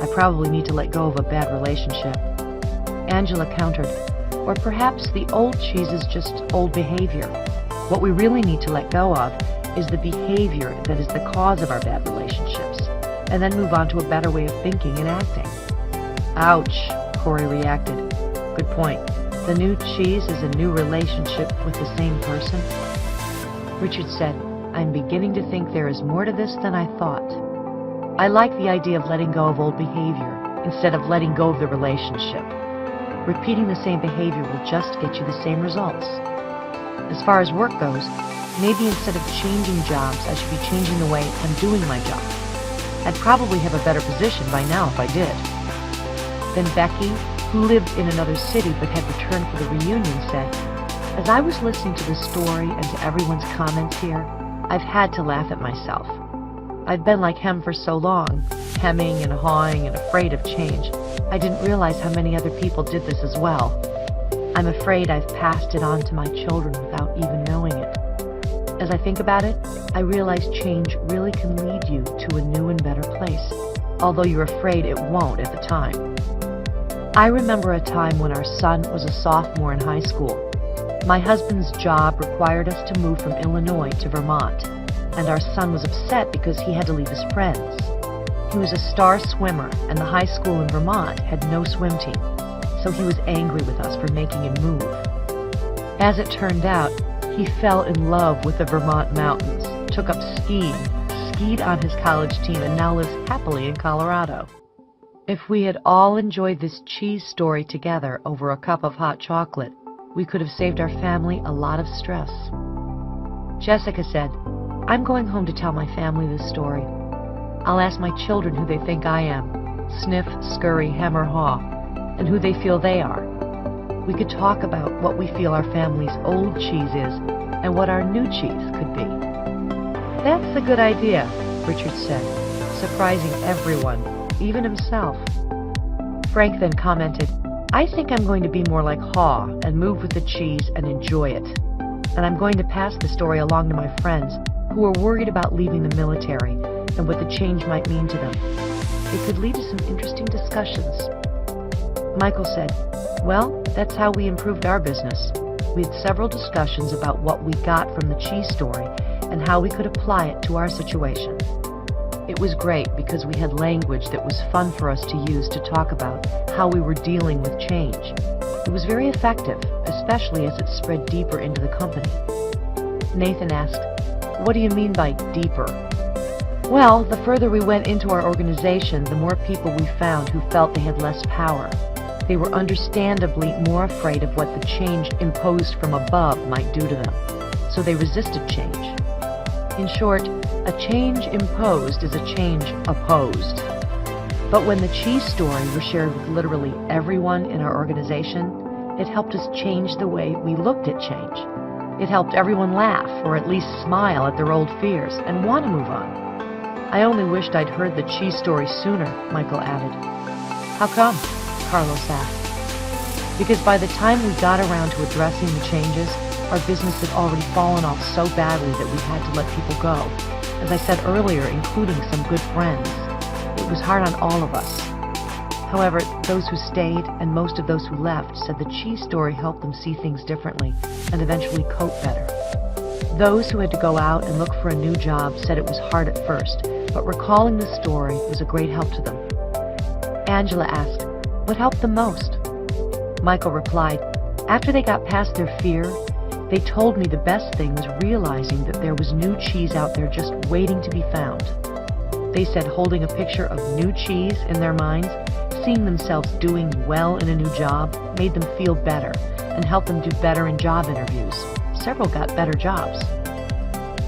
I probably need to let go of a bad relationship." Angela countered, "Or perhaps the old cheese is just old behavior. What we really need to let go of is the behavior that is the cause of our bad relationships, and then move on to a better way of thinking and acting." "Ouch," Corey reacted. "Good point. The new cheese is a new relationship with the same person?" Richard said, "I'm beginning to think there is more to this than I thought. I like the idea of letting go of old behavior instead of letting go of the relationship. Repeating the same behavior will just get you the same results. As far as work goes, maybe instead of changing jobs, I should be changing the way I'm doing my job. I'd probably have a better position by now if I did." Then Becky, who lived in another city but had returned for the reunion, said, "As I was listening to the story and to everyone's comments here, I've had to laugh at myself. I've been like Hem for so long, hemming and hawing and afraid of change. I didn't realize how many other people did this as well. I'm afraid I've passed it on to my children without even knowing it. As I think about it, I realize change really can lead you to a new and better place, although you're afraid it won't at the time. I remember a time when our son was a sophomore in high school. My husband's job required us to move from Illinois to Vermont, and our son was upset because he had to leave his friends. He was a star swimmer, and the high school in Vermont had no swim team, so he was angry with us for making him move. As it turned out, he fell in love with the Vermont mountains, took up skiing, skied on his college team, and now lives happily in Colorado. If we had all enjoyed this cheese story together over a cup of hot chocolate, we could have saved our family a lot of stress. Jessica said, "I'm going home to tell my family this story. I'll ask my children who they think I am, Sniff, Scurry, Hem, or Haw, and who they feel they are. We could talk about what we feel our family's old cheese is and what our new cheese could be." "That's a good idea," Richard said, surprising everyone, even himself. Frank then commented, "I think I'm going to be more like Haw and move with the cheese and enjoy it. And I'm going to pass the story along to my friends who are worried about leaving the military and what the change might mean to them. It could lead to some interesting discussions." Michael said, "Well, that's how we improved our business. We had several discussions about what we got from the cheese story and how we could apply it to our situation. It was great because we had language that was fun for us to use to talk about how we were dealing with change. It was very effective, especially as it spread deeper into the company." Nathan asked, "What do you mean by deeper?" "Well, the further we went into our organization, the more people we found who felt they had less power. They were understandably more afraid of what the change imposed from above might do to them, so they resisted change. In short, a change imposed is a change opposed. But when the cheese story was shared with literally everyone in our organization, it helped us change the way we looked at change. It helped everyone laugh, or at least smile at their old fears, and want to move on. I only wished I'd heard the cheese story sooner," Michael added. "How come?" Carlos asked. "Because by the time we got around to addressing the changes, our business had already fallen off so badly that we had to let people go. As I said earlier, including some good friends. It was hard on all of us. However, those who stayed and most of those who left said the cheese story helped them see things differently and eventually cope better. Those who had to go out and look for a new job said it was hard at first, but recalling the story was a great help to them." Angela asked, "What helped them most?" Michael replied, "After they got past their fear, they told me the best thing was realizing that there was new cheese out there just waiting to be found. They said holding a picture of new cheese in their minds, seeing themselves doing well in a new job, made them feel better and helped them do better in job interviews. Several got better jobs."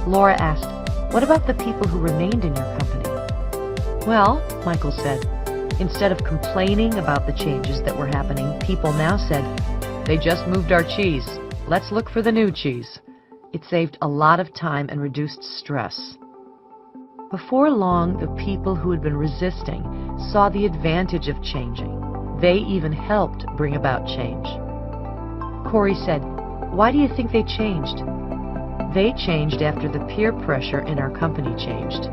Laura asked, "What about the people who remained in your company?" "Well," Michael said, "instead of complaining about the changes that were happening, people now said, 'They just moved our cheese. Let's look for the new cheese.' It saved a lot of time and reduced stress." Before long, the people who had been resisting saw the advantage of changing. They even helped bring about change. Corey said, "Why do you think they changed?" "They changed after the peer pressure in our company changed."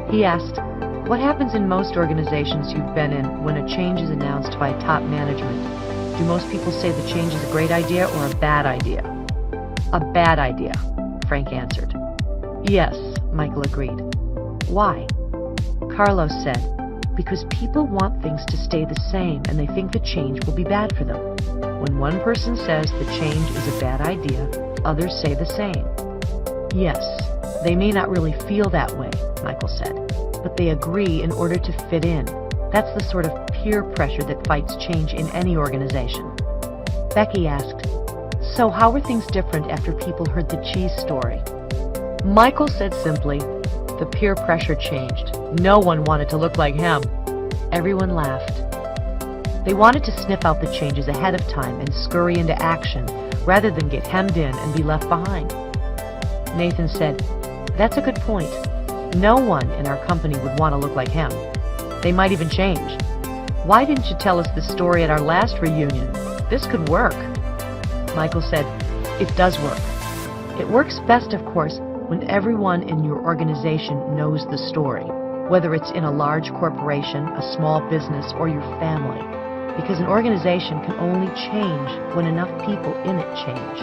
He asked, "What happens in most organizations you've been in when a change is announced by top management? Do most people say the change is a great idea or a bad idea?" "A bad idea," Frank answered. "Yes," Michael agreed. "Why?" Carlos said, "Because people want things to stay the same and they think the change will be bad for them. When one person says the change is a bad idea, others say the same." "Yes, they may not really feel that way," Michael said, "but they agree in order to fit in. That's the sort of peer pressure that fights change in any organization." Becky asked, "So how were things different after people heard the cheese story?" Michael said simply, "The peer pressure changed. No one wanted to look like him." Everyone laughed. They wanted to sniff out the changes ahead of time and scurry into action rather than get hemmed in and be left behind. Nathan said, "That's a good point. No one in our company would want to look like him. They might even change. Why didn't you tell us this story at our last reunion? This could work." Michael said, "It does work. It works best, of course, when everyone in your organization knows the story, whether it's in a large corporation, a small business, or your family. because an organization can only change when enough people in it change.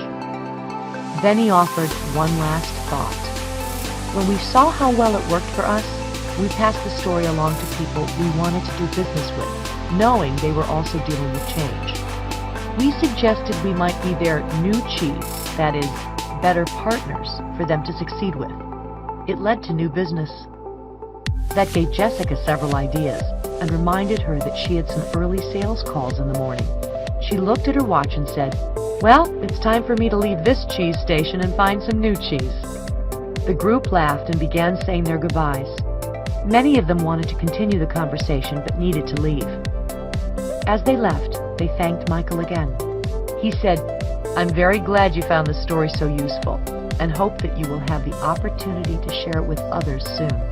Then he offered one last thought. When we saw how well it worked for us, we passed the story along to people we wanted to do business with, knowing they were also dealing with change. We suggested we might be their new cheese, that is, better partners for them to succeed with. It led to new business. That gave Jessica several ideas and reminded her that she had some early sales calls in the morning. She looked at her watch and said, "Well, it's time for me to leave this cheese station and find some new cheese." The group laughed and began saying their goodbyes. Many of them wanted to continue the conversation but needed to leave. As they left, they thanked Michael again. He said, "I'm very glad you found this story so useful and hope that you will have the opportunity to share it with others soon."